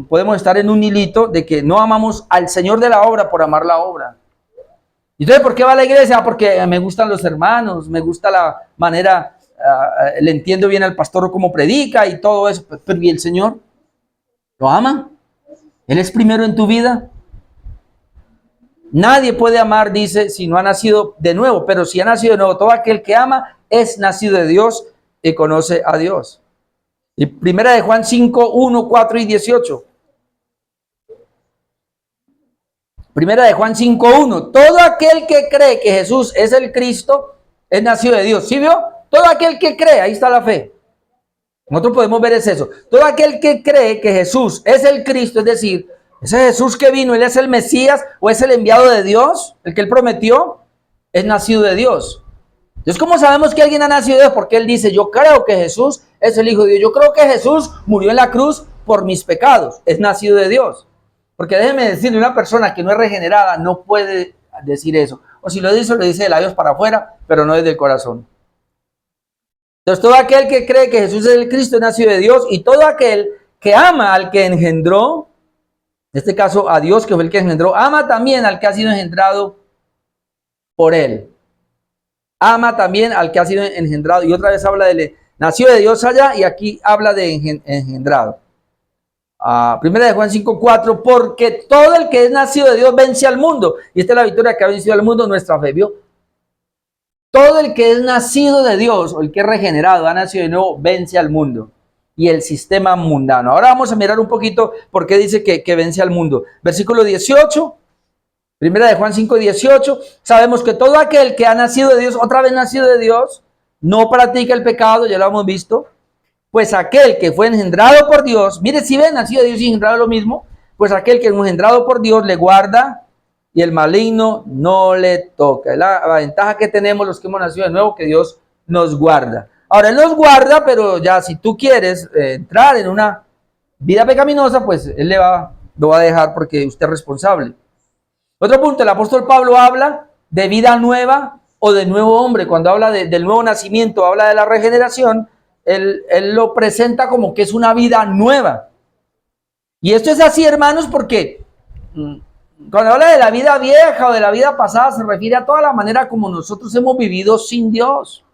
podemos estar en un hilito de que no amamos al Señor de la obra por amar la obra. ¿Y entonces por qué va a la iglesia? Porque me gustan los hermanos, me gusta la manera, le entiendo bien al pastor cómo predica y todo eso. Pero ¿y el Señor? ¿Lo ama? ¿Él es primero en tu vida? Nadie puede amar, dice, si no ha nacido de nuevo, pero si ha nacido de nuevo, todo aquel que ama es nacido de Dios y conoce a Dios. Y primera de Juan 5, 1, 4 y 18. Primera de Juan 5, 1. Todo aquel que cree que Jesús es el Cristo es nacido de Dios. ¿Sí vio? Todo aquel que cree, ahí está la fe. Nosotros podemos ver eso. Todo aquel que cree que Jesús es el Cristo, es decir, ese Jesús que vino, él es el Mesías o es el enviado de Dios, el que él prometió, es nacido de Dios. Entonces, ¿cómo sabemos que alguien ha nacido de Dios? Porque él dice, yo creo que Jesús es el Hijo de Dios. Yo creo que Jesús murió en la cruz por mis pecados. Es nacido de Dios. Porque déjeme decirle, una persona que no es regenerada no puede decir eso. O si lo dice de labios para afuera, pero no desde el corazón. Entonces, todo aquel que cree que Jesús es el Cristo es nacido de Dios, y todo aquel que ama al que engendró, en este caso a Dios, que fue el que engendró, ama también al que ha sido engendrado por él. Ama también al que ha sido engendrado. Y otra vez habla de nació de Dios allá, y aquí habla de engendrado. Primera de Juan 5:4, porque todo el que es nacido de Dios vence al mundo. Y esta es la victoria que ha vencido al mundo, nuestra fe. ¿Vio? Todo el que es nacido de Dios, o el que es regenerado, ha nacido de nuevo, vence al mundo y el sistema mundano. Ahora vamos a mirar un poquito por qué dice que vence al mundo. Versículo 18, primera de Juan 5:18, sabemos que todo aquel que ha nacido de Dios, otra vez nacido de Dios, no practica el pecado, ya lo hemos visto, pues aquel que fue engendrado por Dios, mire si ven, nacido de Dios y engendrado lo mismo, pues aquel que es engendrado por Dios le guarda y el maligno no le toca. Es la ventaja que tenemos los que hemos nacido de nuevo, que Dios nos guarda. Ahora, Él nos guarda, pero ya si tú quieres entrar en una vida pecaminosa, pues Él lo va a dejar porque usted es responsable. Otro punto, el apóstol Pablo habla de vida nueva o de nuevo hombre. Cuando habla del nuevo nacimiento, habla de la regeneración, él lo presenta como que es una vida nueva. Y esto es así, hermanos, porque cuando habla de la vida vieja o de la vida pasada, se refiere a toda la manera como nosotros hemos vivido sin Dios.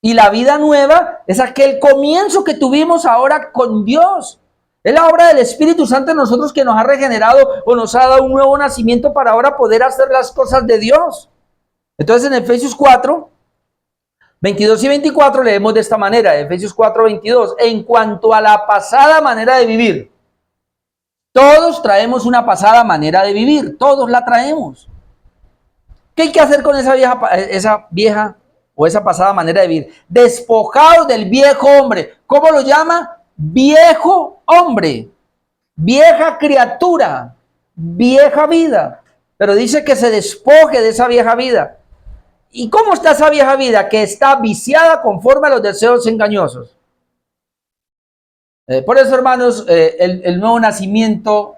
Y la vida nueva es aquel comienzo que tuvimos ahora con Dios. Es la obra del Espíritu Santo en nosotros que nos ha regenerado o nos ha dado un nuevo nacimiento para ahora poder hacer las cosas de Dios. Entonces en Efesios 4, 22 y 24 leemos de esta manera, Efesios 4, 22, en cuanto a la pasada manera de vivir. Todos traemos una pasada manera de vivir, todos la traemos. ¿Qué hay que hacer con esa vieja o esa pasada manera de vivir? Despojados del viejo hombre. ¿Cómo lo llama? Viejo hombre, vieja criatura, vieja vida. Pero dice que se despoje de esa vieja vida. ¿Y cómo está esa vieja vida? Que está viciada conforme a los deseos engañosos. Por eso, hermanos, el nuevo nacimiento,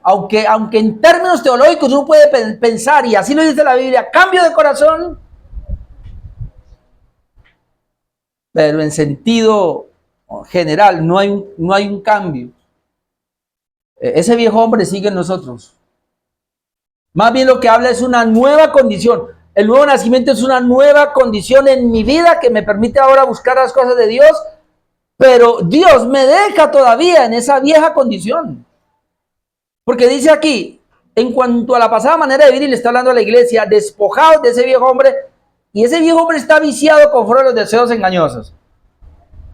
aunque en términos teológicos uno puede pensar, y así lo dice la Biblia, cambio de corazón, pero en sentido general no hay un cambio. Ese viejo hombre sigue en nosotros. Más bien lo que habla es una nueva condición. El nuevo nacimiento es una nueva condición en mi vida que me permite ahora buscar las cosas de Dios, pero Dios me deja todavía en esa vieja condición. Porque dice aquí, en cuanto a la pasada manera de vivir, y le está hablando a la iglesia, despojados de ese viejo hombre, y ese viejo hombre está viciado conforme a los deseos engañosos.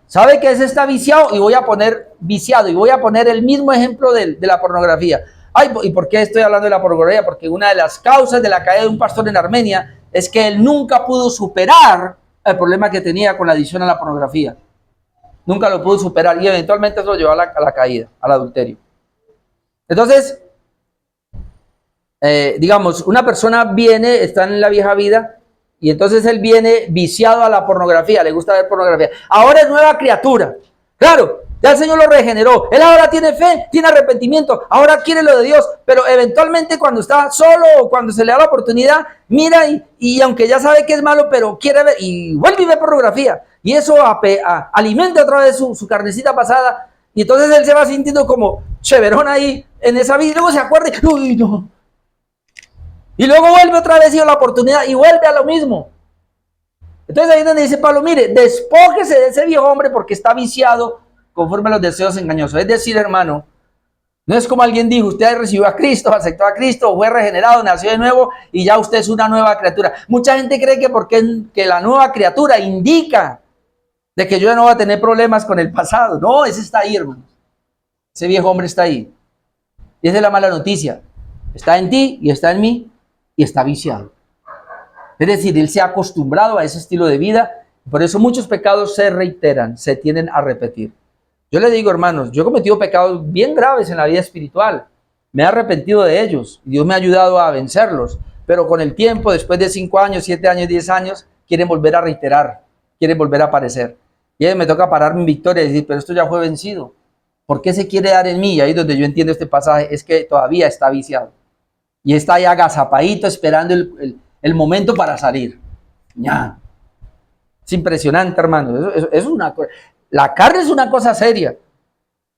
¿Sabe que ese está viciado? Y voy a poner viciado, y voy a poner el mismo ejemplo de la pornografía. Ay, ¿y por qué estoy hablando de la pornografía? Porque una de las causas de la caída de un pastor en Armenia es que él nunca pudo superar el problema que tenía con la adicción a la pornografía. Nunca lo pudo superar y eventualmente eso lo llevó a la caída, al adulterio. Entonces, digamos, una persona viene, está en la vieja vida, y entonces él viene viciado a la pornografía, le gusta ver pornografía. Ahora es nueva criatura. Claro, ya el Señor lo regeneró. Él ahora tiene fe, tiene arrepentimiento, ahora quiere lo de Dios, pero eventualmente cuando está solo o cuando se le da la oportunidad, mira y aunque ya sabe que es malo, pero quiere ver y vuelve y ve pornografía. Y eso alimenta otra vez su carnecita pasada. Y entonces él se va sintiendo como cheverón ahí en esa vida. Y luego se acuerda y, uy, no. Y luego vuelve otra vez y da la oportunidad y vuelve a lo mismo. Entonces ahí es donde dice Pablo, mire, despójese de ese viejo hombre porque está viciado conforme a los deseos engañosos. Es decir, hermano, no es como alguien dijo, usted recibió a Cristo, aceptó a Cristo, fue regenerado, nació de nuevo y ya usted es una nueva criatura. Mucha gente cree que porque que la nueva criatura indica de que yo ya no voy a tener problemas con el pasado. No, ese está ahí, hermano. Ese viejo hombre está ahí. Y esa es la mala noticia. Está en ti y está en mí y está viciado. Es decir, él se ha acostumbrado a ese estilo de vida. Por eso muchos pecados se reiteran, se tienden a repetir. Yo le digo, hermanos, yo he cometido pecados bien graves en la vida espiritual. Me he arrepentido de ellos. Dios me ha ayudado a vencerlos. Pero con el tiempo, después de 5 años, 7 años, 10 años, quieren volver a reiterar, quieren volver a aparecer. Y ahí me toca pararme en victoria y decir, pero esto ya fue vencido. ¿Por qué se quiere dar en mí? Y ahí es donde yo entiendo este pasaje, es que todavía está viciado. Y está ahí agazapadito esperando el momento para salir. Ya. Es impresionante, hermano. Es una cosa. La carne es una cosa seria.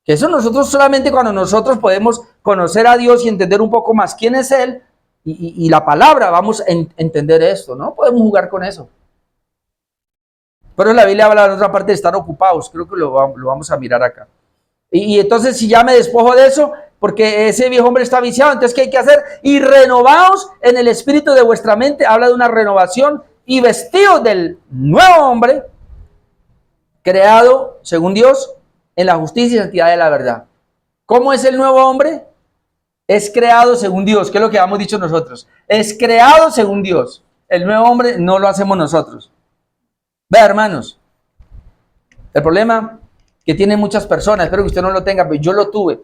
Que eso nosotros solamente cuando nosotros podemos conocer a Dios y entender un poco más quién es Él y la palabra, vamos a entender esto. No podemos jugar con eso. Pero la Biblia habla en otra parte de estar ocupados. Creo que lo vamos a mirar acá. Y entonces si ya me despojo de eso, porque ese viejo hombre está viciado, entonces ¿qué hay que hacer? Y renovaos en el espíritu de vuestra mente. Habla de una renovación y vestidos del nuevo hombre, creado, según Dios, en la justicia y santidad de la verdad. ¿Cómo es el nuevo hombre? Es creado según Dios, que es lo que hemos dicho nosotros. Es creado según Dios. El nuevo hombre no lo hacemos nosotros. Vea, hermanos, el problema que tienen muchas personas, espero que usted no lo tenga, pero yo lo tuve.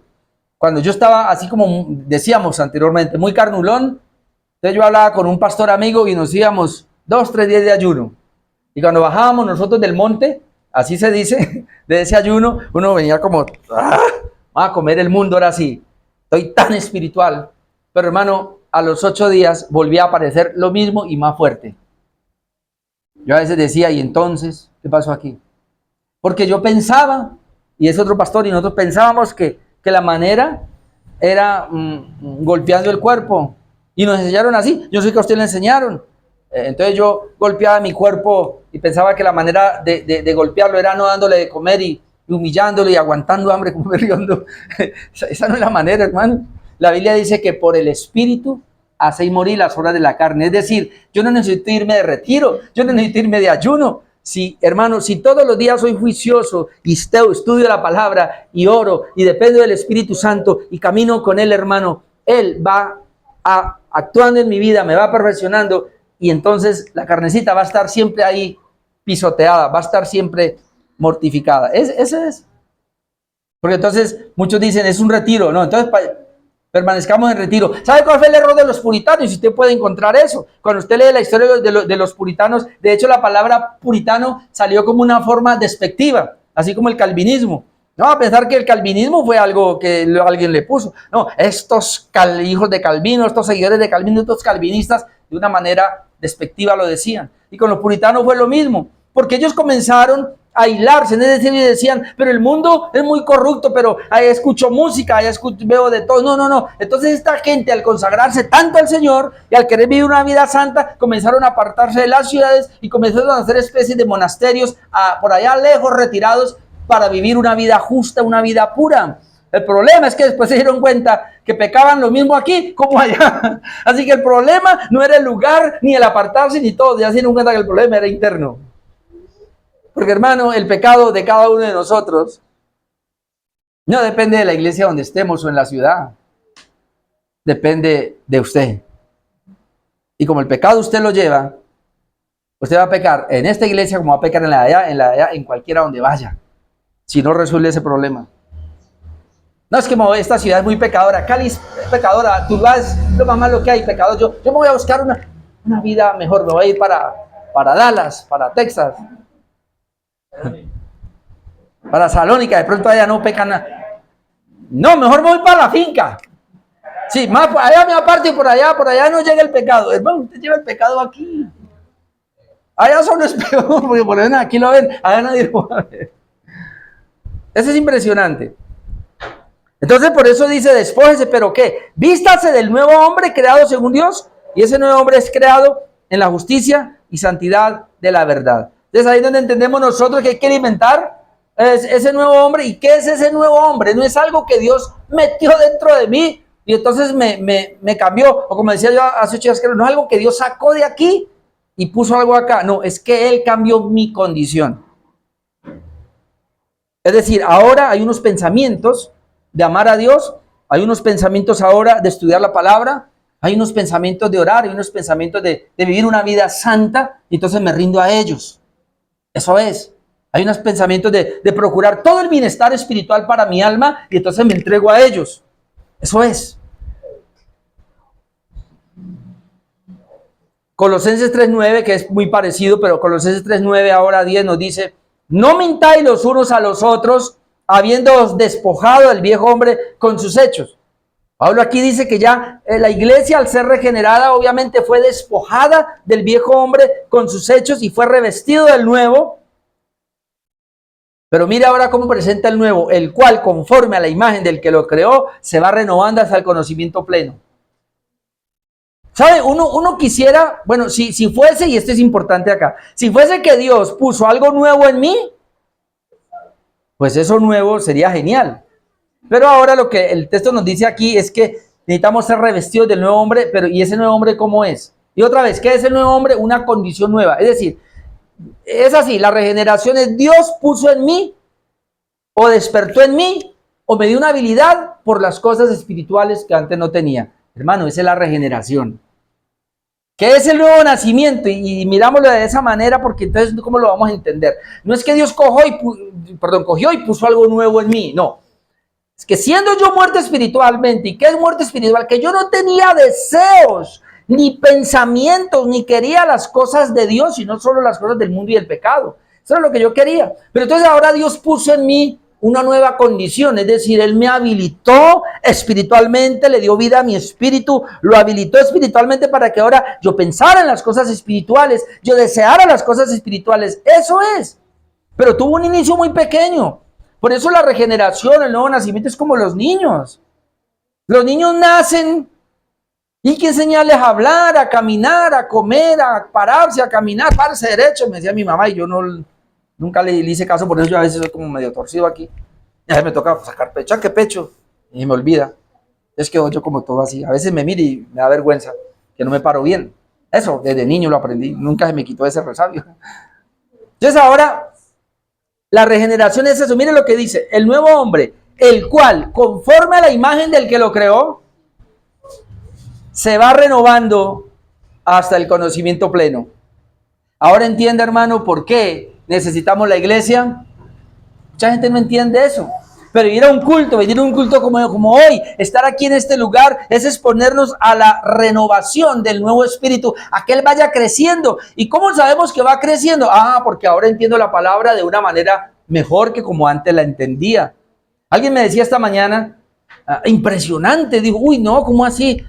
cuando yo estaba así como decíamos anteriormente, muy carnulón, entonces yo hablaba con un pastor amigo y nos íbamos 2, 3 días de ayuno. Y cuando bajábamos nosotros del monte, así se dice, de ese ayuno, uno venía como, va a comer el mundo ahora sí, estoy tan espiritual. Pero hermano, a los 8 días volvía a aparecer lo mismo y más fuerte. Yo a veces decía, ¿y entonces qué pasó aquí? Porque yo pensaba, y es otro pastor, y nosotros pensábamos que la manera era golpeando el cuerpo. Y nos enseñaron así. Yo sé que a usted le enseñaron. Entonces yo golpeaba mi cuerpo y pensaba que la manera de golpearlo era no dándole de comer y humillándolo y aguantando hambre como berriondo. Esa no es la manera, hermano. La Biblia dice que por el Espíritu hacéis morir las obras de la carne. Es decir, yo no necesito irme de retiro, yo no necesito irme de ayuno. Si, hermano, si todos los días soy juicioso y estudio la palabra y oro y dependo del Espíritu Santo y camino con Él, hermano, Él va actuando en mi vida, me va perfeccionando y entonces la carnecita va a estar siempre ahí pisoteada, va a estar siempre mortificada. Ese es. Porque entonces muchos dicen, es un retiro, no, entonces permanezcamos en retiro. ¿Sabe cuál fue el error de los puritanos? Y usted puede encontrar eso. Cuando usted lee la historia de los puritanos, de hecho la palabra puritano salió como una forma despectiva, así como el calvinismo. No va a pensar que el calvinismo fue algo que alguien le puso. No, estos hijos de Calvino, estos seguidores de Calvino, estos calvinistas, de una manera despectiva lo decían. Y con los puritanos fue lo mismo, porque ellos comenzaron a aislarse, es decir, y decían, pero el mundo es muy corrupto, pero ahí escucho música, ahí veo de todo. No. Entonces esta gente, al consagrarse tanto al Señor y al querer vivir una vida santa, comenzaron a apartarse de las ciudades y comenzaron a hacer especies de monasterios por allá lejos, retirados, para vivir una vida justa, una vida pura. El problema es que después se dieron cuenta que pecaban lo mismo aquí como allá. Así que el problema no era el lugar, ni el apartarse, ni todo. Ya se dieron cuenta que el problema era interno. Porque, hermano, el pecado de cada uno de nosotros no depende de la iglesia donde estemos o en la ciudad. Depende de usted. Y como el pecado usted lo lleva, usted va a pecar en esta iglesia como va a pecar en la de allá, en cualquiera donde vaya. Si no resuelve ese problema. No, es que esta ciudad es muy pecadora. Cali es pecadora. Tuluá es lo más malo que hay, pecador. Yo me voy a buscar una vida mejor. Me voy a ir para Dallas, para Texas. Para Salónica, de pronto allá no pecan nada. No, mejor me voy para la finca. Sí, más allá me aparto y por allá no llega el pecado. Hermano, usted lleva el pecado aquí. Allá solo es peor, porque por ejemplo aquí lo ven, allá nadie lo va a ver. Eso es impresionante. Entonces por eso dice, despójese, pero ¿qué? Vístase del nuevo hombre creado según Dios, y ese nuevo hombre es creado en la justicia y santidad de la verdad. Entonces ahí es donde entendemos nosotros que hay que alimentar ese nuevo hombre. ¿Y qué es ese nuevo hombre? No es algo que Dios metió dentro de mí y entonces me cambió, o como decía yo hace 8 días, no es algo que Dios sacó de aquí y puso algo acá. No, es que Él cambió mi condición. Es decir, ahora hay unos pensamientos de amar a Dios, hay unos pensamientos ahora de estudiar la palabra, hay unos pensamientos de orar, hay unos pensamientos de vivir una vida santa, y entonces me rindo a ellos. Eso es. Hay unos pensamientos de procurar todo el bienestar espiritual para mi alma, y entonces me entrego a ellos. Eso es. Colosenses 3:9, que es muy parecido, pero Colosenses 3:9 ahora 10 nos dice, no mintáis los unos a los otros, habiéndoos despojado del viejo hombre con sus hechos. Pablo aquí dice que ya la iglesia, al ser regenerada, obviamente fue despojada del viejo hombre con sus hechos y fue revestido del nuevo. Pero mire ahora cómo presenta el nuevo, el cual, conforme a la imagen del que lo creó, se va renovando hasta el conocimiento pleno. ¿Sabe? Uno quisiera, bueno, si fuese, y esto es importante acá, si fuese que Dios puso algo nuevo en mí, pues eso nuevo sería genial. Pero ahora lo que el texto nos dice aquí es que necesitamos ser revestidos del nuevo hombre, pero ¿y ese nuevo hombre cómo es? Y otra vez, ¿qué es el nuevo hombre? Una condición nueva. Es decir, es así, la regeneración es Dios puso en mí, o despertó en mí, o me dio una habilidad por las cosas espirituales que antes no tenía. Hermano, esa es la regeneración. ¿Qué es el nuevo nacimiento? Y mirámoslo de esa manera, porque entonces, ¿cómo lo vamos a entender? No es que Dios cogió y puso algo nuevo en mí, no. Es que siendo yo muerto espiritualmente, ¿y qué es muerte espiritual? Que yo no tenía deseos, ni pensamientos, ni quería las cosas de Dios, sino solo las cosas del mundo y del pecado. Eso es lo que yo quería. Pero entonces ahora Dios puso en mí una nueva condición, es decir, Él me habilitó espiritualmente, le dio vida a mi espíritu, lo habilitó espiritualmente para que ahora yo pensara en las cosas espirituales, yo deseara las cosas espirituales. Eso es. Pero tuvo un inicio muy pequeño. Por eso la regeneración, el nuevo nacimiento es como los niños. Los niños nacen y hay que enseñarles a hablar, a caminar, a comer, a pararse, a caminar, pararse derecho, me decía mi mamá, y yo nunca le hice caso, por eso yo a veces soy como medio torcido aquí. Y a veces me toca sacar pecho, ¿a qué pecho? Y me olvida. Es que yo como todo así, a veces me miro y me da vergüenza, que no me paro bien. Eso, desde niño lo aprendí, nunca se me quitó ese resabio. Entonces ahora, la regeneración es eso. Miren lo que dice, el nuevo hombre, el cual, conforme a la imagen del que lo creó, se va renovando hasta el conocimiento pleno. Ahora entiende, hermano, por qué necesitamos la iglesia. Mucha gente no entiende eso. Pero venir a un culto como hoy, estar aquí en este lugar, es exponernos a la renovación del nuevo espíritu, a que Él vaya creciendo. ¿Y cómo sabemos que va creciendo? Porque ahora entiendo la palabra de una manera mejor que como antes la entendía. Alguien me decía esta mañana, impresionante, dijo, uy, no, ¿cómo así?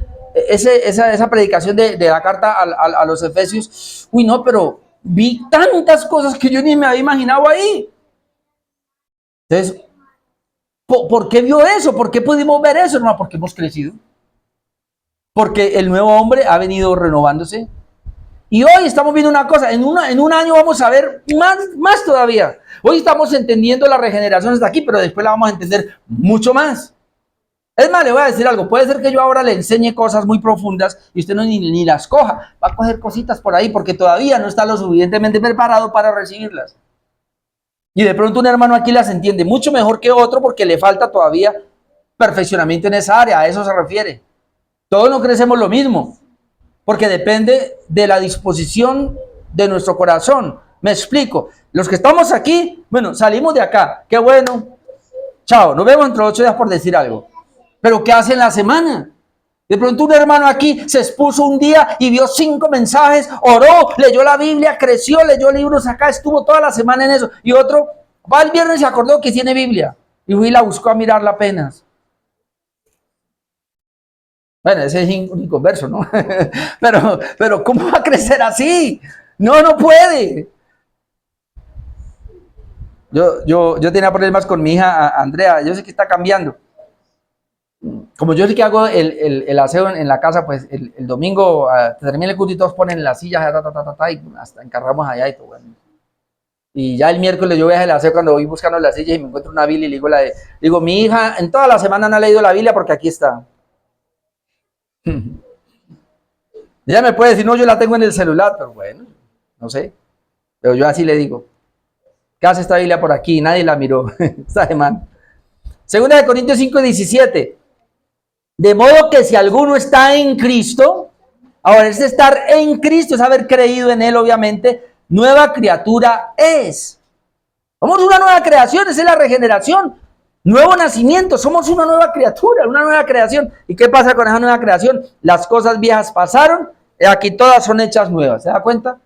Esa predicación de la carta a los Efesios, uy, no, pero vi tantas cosas que yo ni me había imaginado ahí. Entonces, ¿por qué vio eso? ¿Por qué pudimos ver eso? No, porque hemos crecido. Porque el nuevo hombre ha venido renovándose. Y hoy estamos viendo una cosa, en un año vamos a ver más todavía. Hoy estamos entendiendo la regeneración hasta aquí, pero después la vamos a entender mucho más. Es más, le voy a decir algo, puede ser que yo ahora le enseñe cosas muy profundas y usted ni las coja, va a coger cositas por ahí porque todavía no está lo suficientemente preparado para recibirlas. Y de pronto un hermano aquí las entiende mucho mejor que otro porque le falta todavía perfeccionamiento en esa área, a eso se refiere. Todos no crecemos lo mismo, porque depende de la disposición de nuestro corazón. Me explico, los que estamos aquí, bueno, salimos de acá, qué bueno, chao, nos vemos dentro de 8 días por decir algo. Pero ¿qué hace en la semana? De pronto un hermano aquí se expuso un día y vio 5 mensajes, oró, leyó la Biblia, creció, leyó libros acá, estuvo toda la semana en eso. Y otro va el viernes y se acordó que tiene Biblia. Y fui y la buscó a mirarla apenas. Bueno, ese es inconverso, ¿no? pero ¿cómo va a crecer así? No puede. Yo tenía problemas con mi hija Andrea, yo sé que está cambiando. Como yo sé que hago el aseo en la casa, pues el domingo termina el culto y todos ponen las sillas y hasta encargamos allá y todo. Bueno. Y ya el miércoles yo voy a hacer el aseo cuando voy buscando las sillas y me encuentro una Biblia y digo, mi hija en toda la semana no ha leído la Biblia porque aquí está. Ella me puede decir, no, yo la tengo en el celular, pero bueno, no sé. Pero yo así le digo, ¿qué hace esta Biblia por aquí? Nadie la miró esta semana. Segunda de Corintios 5:17. De modo que si alguno está en Cristo, ahora es estar en Cristo, es haber creído en Él, obviamente, nueva criatura es. Somos una nueva creación, esa es la regeneración. Nuevo nacimiento, somos una nueva criatura, una nueva creación. ¿Y qué pasa con esa nueva creación? Las cosas viejas pasaron, y aquí todas son hechas nuevas, ¿se da cuenta?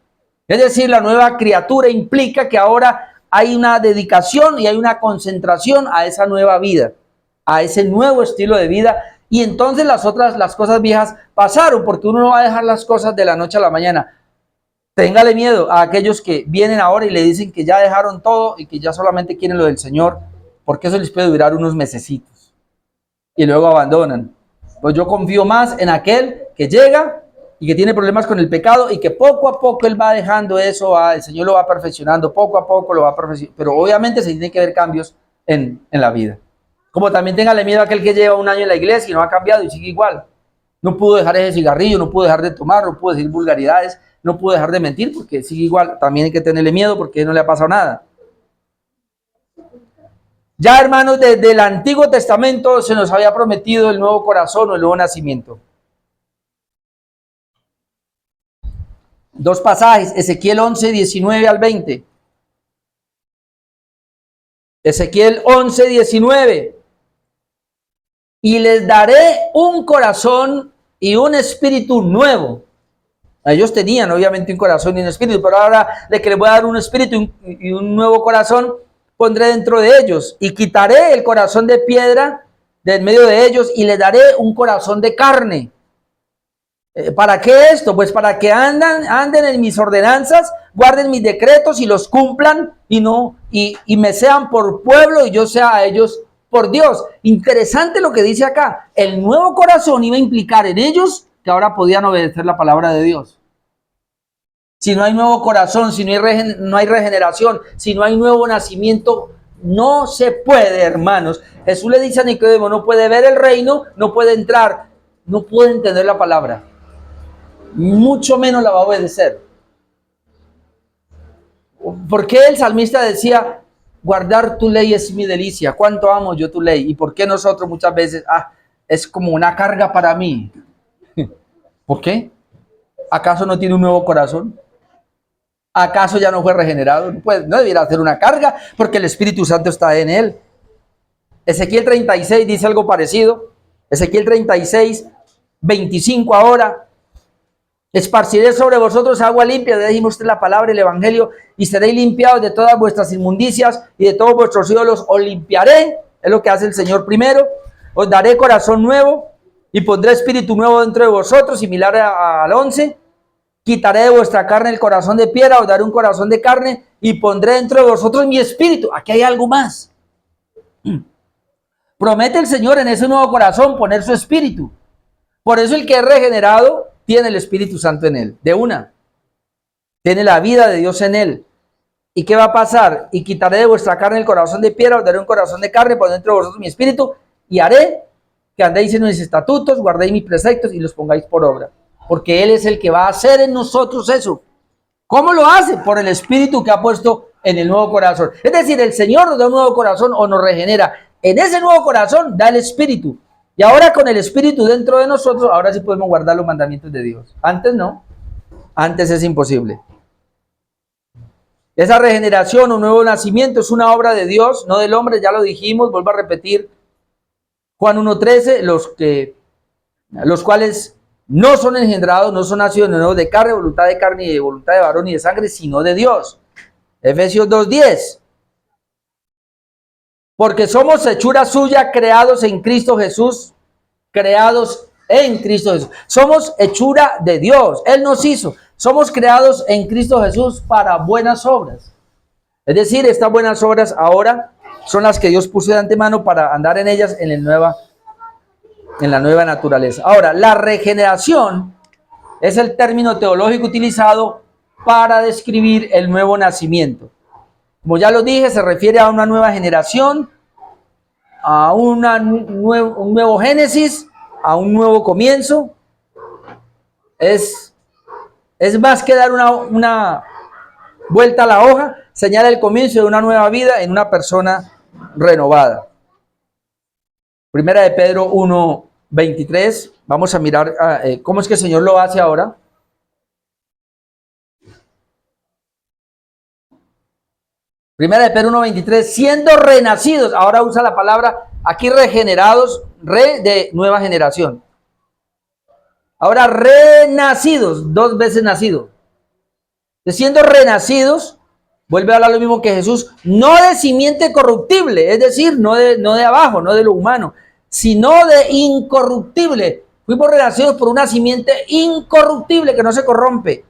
Es decir, la nueva criatura implica que ahora hay una dedicación y hay una concentración a esa nueva vida, a ese nuevo estilo de vida. Y entonces las cosas viejas pasaron, porque uno no va a dejar las cosas de la noche a la mañana. Téngale miedo a aquellos que vienen ahora y le dicen que ya dejaron todo y que ya solamente quieren lo del Señor, porque eso les puede durar unos mesecitos y luego abandonan. Pues yo confío más en aquel que llega y que tiene problemas con el pecado y que poco a poco él va dejando eso, el Señor lo va perfeccionando, poco a poco lo va perfeccionando, pero obviamente se tienen que ver cambios en la vida. Como también téngale miedo a aquel que lleva un año en la iglesia y no ha cambiado y sigue igual. No pudo dejar ese cigarrillo, no pudo dejar de tomar, no pudo decir vulgaridades, no pudo dejar de mentir porque sigue igual. También hay que tenerle miedo porque no le ha pasado nada. Ya, hermanos, desde el Antiguo Testamento se nos había prometido el nuevo corazón o el nuevo nacimiento. 2 pasajes, Ezequiel 11, 19 al 20. Ezequiel 11, 19. y les daré un corazón y un espíritu nuevo. Ellos tenían obviamente un corazón y un espíritu, pero ahora de que les voy a dar un espíritu y un nuevo corazón, pondré dentro de ellos y quitaré el corazón de piedra de en medio de ellos y les daré un corazón de carne. ¿Para qué esto? Pues para que anden en mis ordenanzas, guarden mis decretos y los cumplan y me sean por pueblo y yo sea a ellos por Dios. Interesante lo que dice acá. El nuevo corazón iba a implicar en ellos que ahora podían obedecer la palabra de Dios. Si no hay nuevo corazón, si no hay regeneración, si no hay nuevo nacimiento, no se puede, hermanos. Jesús le dice a Nicodemo, no puede ver el reino, no puede entrar, no puede entender la palabra, mucho menos la va a obedecer. ¿Por qué el salmista decía, guardar tu ley es mi delicia? ¿Cuánto amo yo tu ley? ¿Y por qué nosotros muchas veces, es como una carga para mí? ¿Por qué? ¿Acaso no tiene un nuevo corazón? ¿Acaso ya no fue regenerado? Pues no debiera ser una carga porque el Espíritu Santo está en él. Ezequiel 36 dice algo parecido. Ezequiel 36, 25 ahora. Esparciré sobre vosotros agua limpia, dijimos usted la palabra, el evangelio, y seréis limpiados de todas vuestras inmundicias y de todos vuestros ídolos, os limpiaré, es lo que hace el Señor primero, os daré corazón nuevo y pondré espíritu nuevo dentro de vosotros, similar al 11, quitaré de vuestra carne el corazón de piedra, os daré un corazón de carne y pondré dentro de vosotros mi espíritu. Aquí hay algo más. Promete el Señor en ese nuevo corazón poner su espíritu. Por eso el que es regenerado tiene el Espíritu Santo en él, de una. Tiene la vida de Dios en él. ¿Y qué va a pasar? Y quitaré de vuestra carne el corazón de piedra, os daré un corazón de carne, por dentro de vosotros mi espíritu, y haré que andéis en mis estatutos, guardéis mis preceptos y los pongáis por obra. Porque Él es el que va a hacer en nosotros eso. ¿Cómo lo hace? Por el espíritu que ha puesto en el nuevo corazón. Es decir, el Señor nos da un nuevo corazón o nos regenera. En ese nuevo corazón da el espíritu. Y ahora con el espíritu dentro de nosotros, ahora sí podemos guardar los mandamientos de Dios. Antes no. Antes es imposible. Esa regeneración o nuevo nacimiento es una obra de Dios, no del hombre, ya lo dijimos, vuelvo a repetir. Juan 1:13, los cuales no son engendrados, no son nacidos de nuevo de carne y de voluntad de varón y de sangre, sino de Dios. Efesios 2:10. Porque somos hechura suya, creados en Cristo Jesús, creados en Cristo Jesús. Somos hechura de Dios, Él nos hizo. Somos creados en Cristo Jesús para buenas obras. Es decir, estas buenas obras ahora son las que Dios puso de antemano para andar en ellas en la nueva naturaleza. Ahora, la regeneración es el término teológico utilizado para describir el nuevo nacimiento. Como ya lo dije, se refiere a una nueva generación, a un nuevo génesis, a un nuevo comienzo. Es más que dar una vuelta a la hoja, señala el comienzo de una nueva vida en una persona renovada. Primera de Pedro 1:23. Vamos a mirar cómo es que el Señor lo hace ahora. Primera de Pedro 1:23, siendo renacidos, ahora usa la palabra aquí regenerados, de nueva generación. Ahora renacidos, 2 veces nacido. Siendo renacidos, vuelve a hablar lo mismo que Jesús, no de simiente corruptible, es decir, no de abajo, no de lo humano, sino de incorruptible. Fuimos renacidos por una simiente incorruptible que no se corrompe.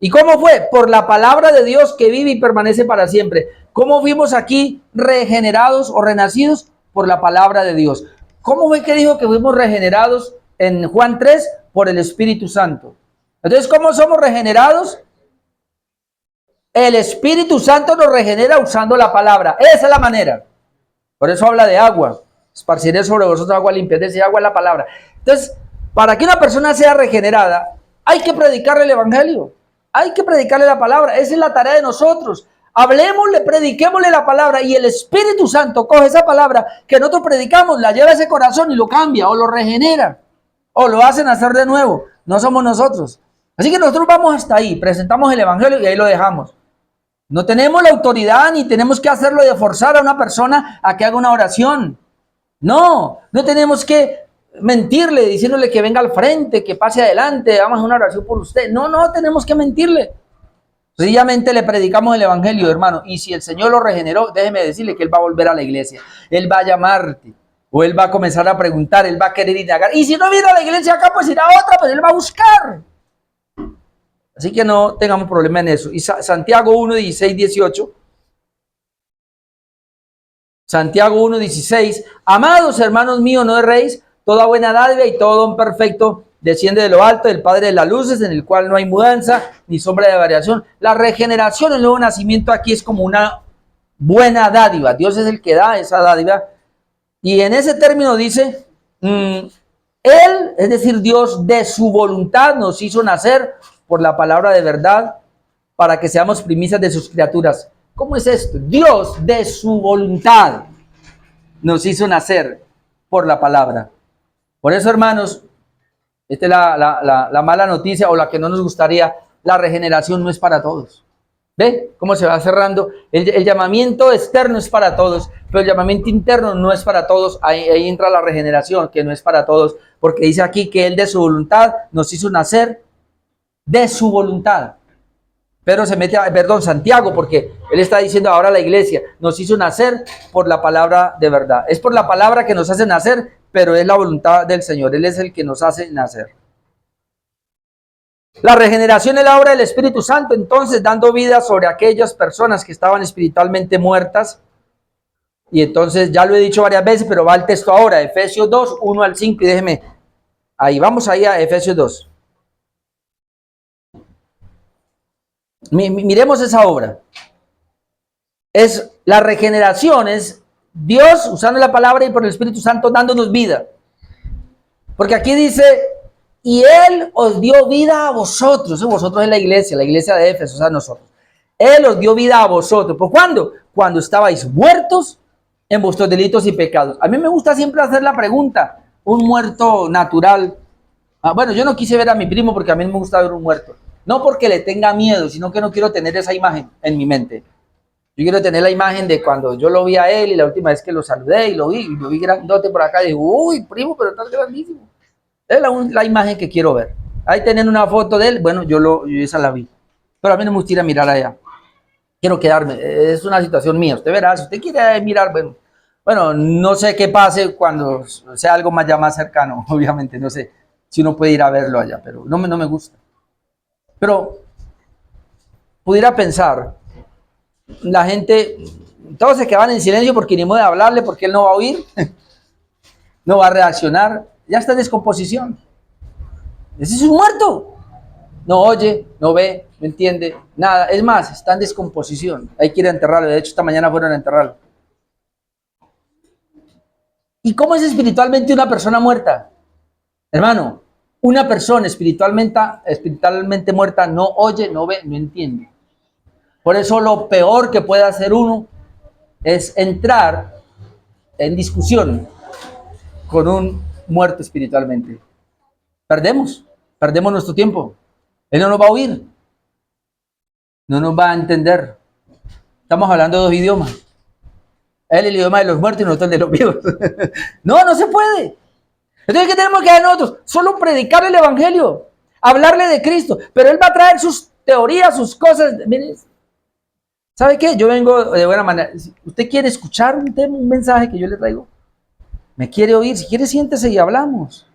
¿Y cómo fue? Por la palabra de Dios que vive y permanece para siempre. ¿Cómo fuimos aquí regenerados o renacidos? Por la palabra de Dios. ¿Cómo fue que dijo que fuimos regenerados en Juan 3? Por el Espíritu Santo. Entonces, ¿cómo somos regenerados? El Espíritu Santo nos regenera usando la palabra. Esa es la manera. Por eso habla de agua. Esparciré sobre vosotros agua limpia. Es decir, agua es la palabra. Entonces, para que una persona sea regenerada, hay que predicarle el evangelio. Hay que predicarle la palabra. Esa es la tarea de nosotros. Hablemosle, prediquémosle la palabra y el Espíritu Santo coge esa palabra que nosotros predicamos, la lleva a ese corazón y lo cambia o lo regenera o lo hacen hacer de nuevo. No somos nosotros. Así que nosotros vamos hasta ahí, presentamos el evangelio y ahí lo dejamos. No tenemos la autoridad ni tenemos que hacerlo de forzar a una persona a que haga una oración. No, no tenemos que mentirle, diciéndole que venga al frente, que pase adelante, vamos a una oración por usted. No, no tenemos que mentirle. Sencillamente le predicamos el evangelio, hermano. Y si el Señor lo regeneró, déjeme decirle que Él va a volver a la iglesia. Él va a llamarte. O Él va a comenzar a preguntar. Él va a querer indagar. Y si no viene a la iglesia acá, pues irá a otra, pero Él va a buscar. Así que no tengamos problema en eso. Y Santiago 1, 16, 18. Santiago 1, 16. Amados hermanos míos, no erréis. Toda buena dádiva y todo don perfecto desciende de lo alto, del Padre de las luces, en el cual no hay mudanza ni sombra de variación. La regeneración, el nuevo nacimiento aquí es como una buena dádiva. Dios es el que da esa dádiva. Y en ese término dice, Él, es decir, Dios de su voluntad nos hizo nacer por la palabra de verdad para que seamos primicias de sus criaturas. ¿Cómo es esto? Dios de su voluntad nos hizo nacer por la palabra. Por eso, hermanos, esta es la mala noticia o la que no nos gustaría. La regeneración no es para todos. ¿Ve cómo se va cerrando? El llamamiento externo es para todos, pero el llamamiento interno no es para todos. Ahí entra la regeneración, que no es para todos, porque dice aquí que Él de su voluntad nos hizo nacer de su voluntad. Pero se mete, Santiago, porque él está diciendo ahora a la iglesia, nos hizo nacer por la palabra de verdad. Es por la palabra que nos hace nacer, pero es la voluntad del Señor. Él es el que nos hace nacer. La regeneración es la obra del Espíritu Santo, entonces dando vida sobre aquellas personas que estaban espiritualmente muertas. Y entonces, ya lo he dicho varias veces, pero va el texto ahora, Efesios 2, 1 al 5, y déjeme, ahí, vamos ahí a Efesios 2. Miremos esa obra. Es la regeneración, es Dios usando la palabra y por el Espíritu Santo dándonos vida. Porque aquí dice, y Él os dio vida a vosotros. Vosotros es la iglesia de Éfeso, o sea, nosotros. Él os dio vida a vosotros. ¿Por cuándo? Cuando estabais muertos en vuestros delitos y pecados. A mí me gusta siempre hacer la pregunta, un muerto natural. Bueno, yo no quise ver a mi primo porque a mí no me gusta ver un muerto. No porque le tenga miedo, sino que no quiero tener esa imagen en mi mente. Yo quiero tener la imagen de cuando yo lo vi a él y la última vez que lo saludé y lo vi grandote por acá y digo, uy, primo, pero estás grandísimo. Es la imagen que quiero ver. Ahí tienen una foto de él, bueno, yo esa la vi. Pero a mí no me gusta ir a mirar allá. Quiero quedarme, es una situación mía. Usted verá, si usted quiere mirar, bueno, no sé qué pase cuando sea algo ya más cercano, obviamente, no sé si uno puede ir a verlo allá, pero no me gusta. Pero pudiera pensar, la gente, todos se quedan en silencio porque ni modo de hablarle, porque él no va a oír, no va a reaccionar, ya está en descomposición. Ese es un muerto. No oye, no ve, no entiende, nada. Es más, está en descomposición. Hay que ir a enterrarlo. De hecho, esta mañana fueron a enterrarlo. ¿Y cómo es espiritualmente una persona muerta? Hermano, una persona espiritualmente muerta no oye, no ve, no entiende. Por eso lo peor que puede hacer uno es entrar en discusión con un muerto espiritualmente. Perdemos nuestro tiempo. Él no nos va a oír, no nos va a entender. Estamos hablando de dos idiomas. Él el idioma de los muertos y nosotros el de los vivos. No se puede. Entonces, ¿qué tenemos que hacer nosotros? Solo predicar el evangelio, hablarle de Cristo, pero él va a traer sus teorías, sus cosas. Miren, ¿sabe qué? Yo vengo de buena manera. ¿Usted quiere escuchar un mensaje que yo le traigo? ¿Me quiere oír? Si quiere, siéntese y hablamos.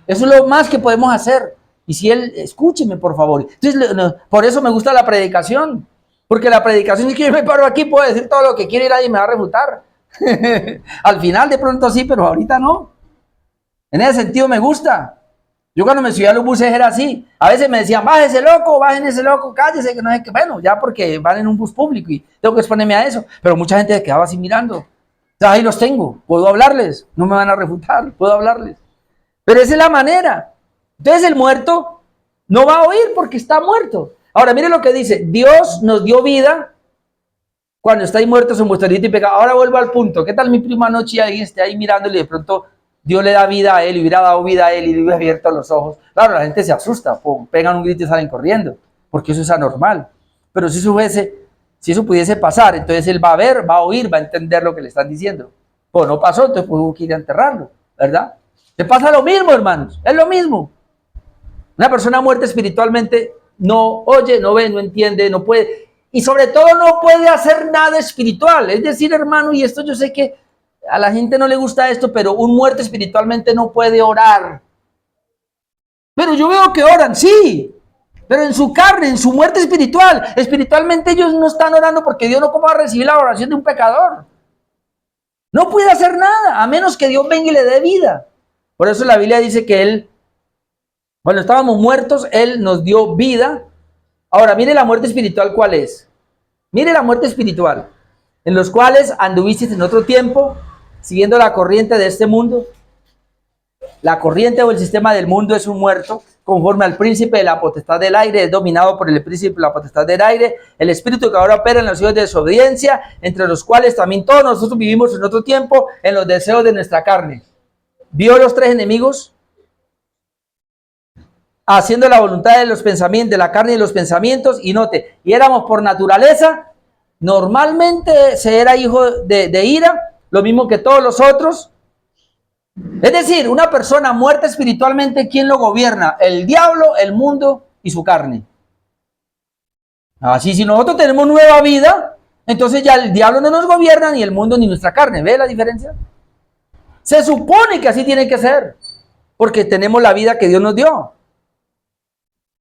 Eso es lo más que podemos hacer. Y si él, escúcheme, por favor. Entonces, por eso me gusta la predicación. Porque la predicación es que yo me paro aquí, puedo decir todo lo que quiero y nadie me va a refutar. Al final, de pronto sí, pero ahorita no. En ese sentido me gusta. Yo cuando me subía a los buses era así. A veces me decían, bájese loco, cállese, que no sé qué. Bueno, ya porque van en un bus público y tengo que exponerme a eso. Pero mucha gente se quedaba así mirando. Entonces, ahí los tengo, puedo hablarles, no me van a refutar, puedo hablarles. Pero esa es la manera. Entonces el muerto no va a oír porque está muerto. Ahora, mire lo que dice, Dios nos dio vida cuando estáis muertos en vuestro delito y pecado. Ahora vuelvo al punto. ¿Qué tal mi prima anoche ahí esté ahí mirándole y de pronto Dios le da vida a él y hubiera dado vida a él y le hubiera abierto los ojos? Claro, la gente se asusta, pegan un grito y salen corriendo, porque eso es anormal. Pero si eso pudiese pasar, entonces él va a ver, va a oír, va a entender lo que le están diciendo. Pues no pasó, entonces hubo que ir a enterrarlo, ¿verdad? Le pasa lo mismo, hermanos, es lo mismo. Una persona muerta espiritualmente no oye, no ve, no entiende, no puede, y sobre todo no puede hacer nada espiritual. Es decir, hermano, y esto yo sé que a la gente no le gusta esto, pero un muerto espiritualmente no puede orar. Pero yo veo que oran, sí, pero en su carne, en su muerte espiritual. Espiritualmente ellos no están orando porque Dios no va a recibir la oración de un pecador. No puede hacer nada, a menos que Dios venga y le dé vida. Por eso la Biblia dice que Él, cuando estábamos muertos, Él nos dio vida. Ahora, mire la muerte espiritual, ¿cuál es? Mire la muerte espiritual, en los cuales anduvisteis en otro tiempo, siguiendo la corriente de este mundo. La corriente o el sistema del mundo es un muerto, conforme al príncipe de la potestad del aire, es dominado por el príncipe de la potestad del aire, el espíritu que ahora opera en los hijos de desobediencia, entre los cuales también todos nosotros vivimos en otro tiempo, en los deseos de nuestra carne. ¿Vio los tres enemigos? Haciendo la voluntad de los pensamientos, de la carne y los pensamientos, y note, y éramos por naturaleza, normalmente se era hijo de ira, lo mismo que todos los otros. Es decir, una persona muerta espiritualmente, ¿quién lo gobierna? El diablo, el mundo y su carne. Así, si nosotros tenemos nueva vida, entonces ya el diablo no nos gobierna, ni el mundo, ni nuestra carne. ¿Ve la diferencia? Se supone que así tiene que ser, porque tenemos la vida que Dios nos dio.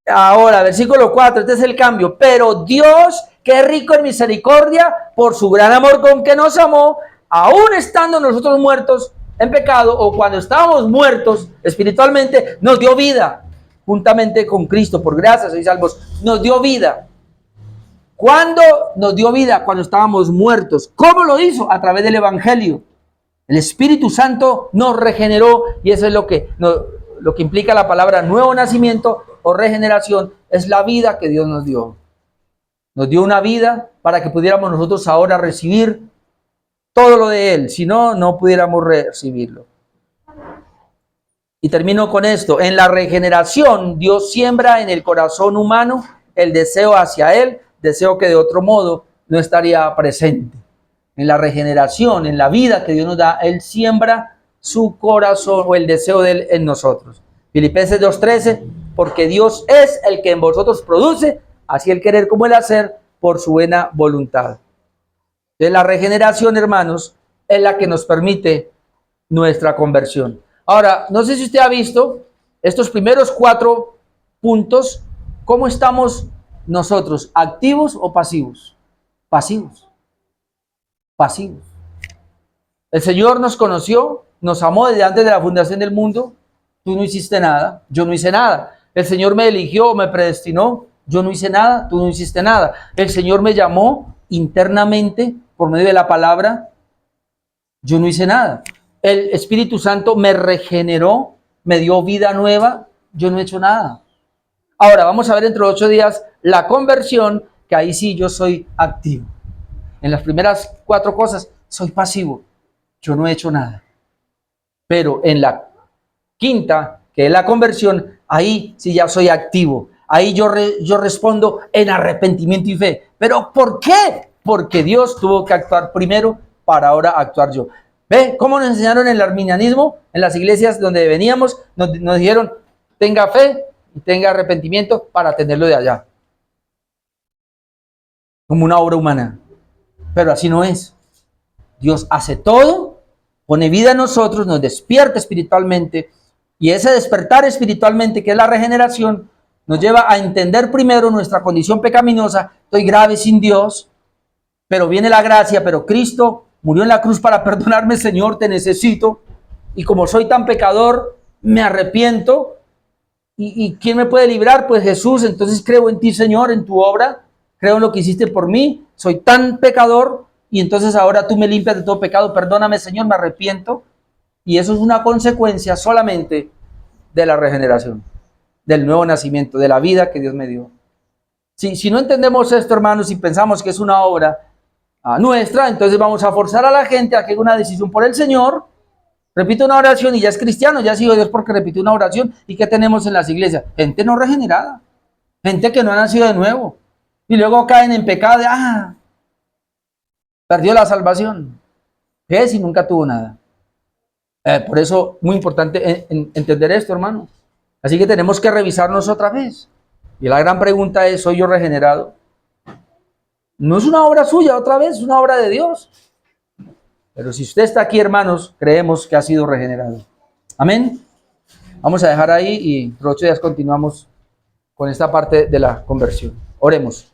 Ahora, versículo 4, este es el cambio. Pero Dios, que es rico en misericordia, por su gran amor con que nos amó, aún estando nosotros muertos en pecado, o cuando estábamos muertos espiritualmente, nos dio vida, juntamente con Cristo, por gracia sois salvos, nos dio vida. ¿Cuándo nos dio vida? Cuando estábamos muertos. ¿Cómo lo hizo? A través del Evangelio. El Espíritu Santo nos regeneró, y eso es lo que implica la palabra nuevo nacimiento o regeneración, es la vida que Dios nos dio. Nos dio una vida para que pudiéramos nosotros ahora recibir todo lo de Él, si no, no pudiéramos recibirlo. Y termino con esto. En la regeneración, Dios siembra en el corazón humano el deseo hacia Él, deseo que de otro modo no estaría presente. En la regeneración, en la vida que Dios nos da, Él siembra su corazón o el deseo de Él en nosotros. Filipenses 2:13, porque Dios es el que en vosotros produce, así el querer como el hacer, por su buena voluntad. De la regeneración, hermanos, es la que nos permite nuestra conversión. Ahora, no sé si usted ha visto estos primeros 4 puntos, ¿cómo estamos nosotros? ¿Activos o pasivos? Pasivos. Pasivos. El Señor nos conoció, nos amó desde antes de la fundación del mundo. Tú no hiciste nada, yo no hice nada. El Señor me eligió, me predestinó, yo no hice nada, tú no hiciste nada. El Señor me llamó internamente por medio de la palabra, yo no hice nada. El Espíritu Santo me regeneró, me dio vida nueva, yo no he hecho nada. Ahora vamos a ver dentro de 8 días la conversión, que ahí sí yo soy activo. En las primeras 4 cosas soy pasivo, yo no he hecho nada. Pero en la quinta, que es la conversión, ahí sí ya soy activo. Ahí yo respondo en arrepentimiento y fe. ¿Pero por qué? Porque Dios tuvo que actuar primero para ahora actuar yo. ¿Ve cómo nos enseñaron en el arminianismo? En las iglesias donde veníamos, nos dijeron, tenga fe y tenga arrepentimiento para tenerlo de allá. Como una obra humana. Pero así no es. Dios hace todo, pone vida en nosotros, nos despierta espiritualmente, y ese despertar espiritualmente, que es la regeneración, nos lleva a entender primero nuestra condición pecaminosa. Estoy grave sin Dios, pero viene la gracia, pero Cristo murió en la cruz para perdonarme. Señor, te necesito, y como soy tan pecador, me arrepiento, y ¿quién me puede librar? Pues Jesús. Entonces creo en ti, Señor, en tu obra, creo en lo que hiciste por mí, soy tan pecador, y entonces ahora tú me limpias de todo pecado, perdóname, Señor, me arrepiento. Y eso es una consecuencia solamente de la regeneración, del nuevo nacimiento, de la vida que Dios me dio. Si no entendemos esto, hermanos, y pensamos que es una obra nuestra, entonces vamos a forzar a la gente a que haga una decisión por el Señor, repite una oración y ya es cristiano, ya ha sido Dios porque repite una oración. ¿Y qué tenemos en las iglesias? Gente no regenerada, gente que no ha nacido de nuevo, y luego caen en pecado de, perdió la salvación. ¿Qué es si nunca tuvo nada? Por eso, muy importante entender esto, hermano. Así que tenemos que revisarnos otra vez. Y la gran pregunta es, ¿soy yo regenerado? No es una obra suya, otra vez, es una obra de Dios. Pero si usted está aquí, hermanos, creemos que ha sido regenerado. Amén. Vamos a dejar ahí y por 8 días continuamos con esta parte de la conversión. Oremos.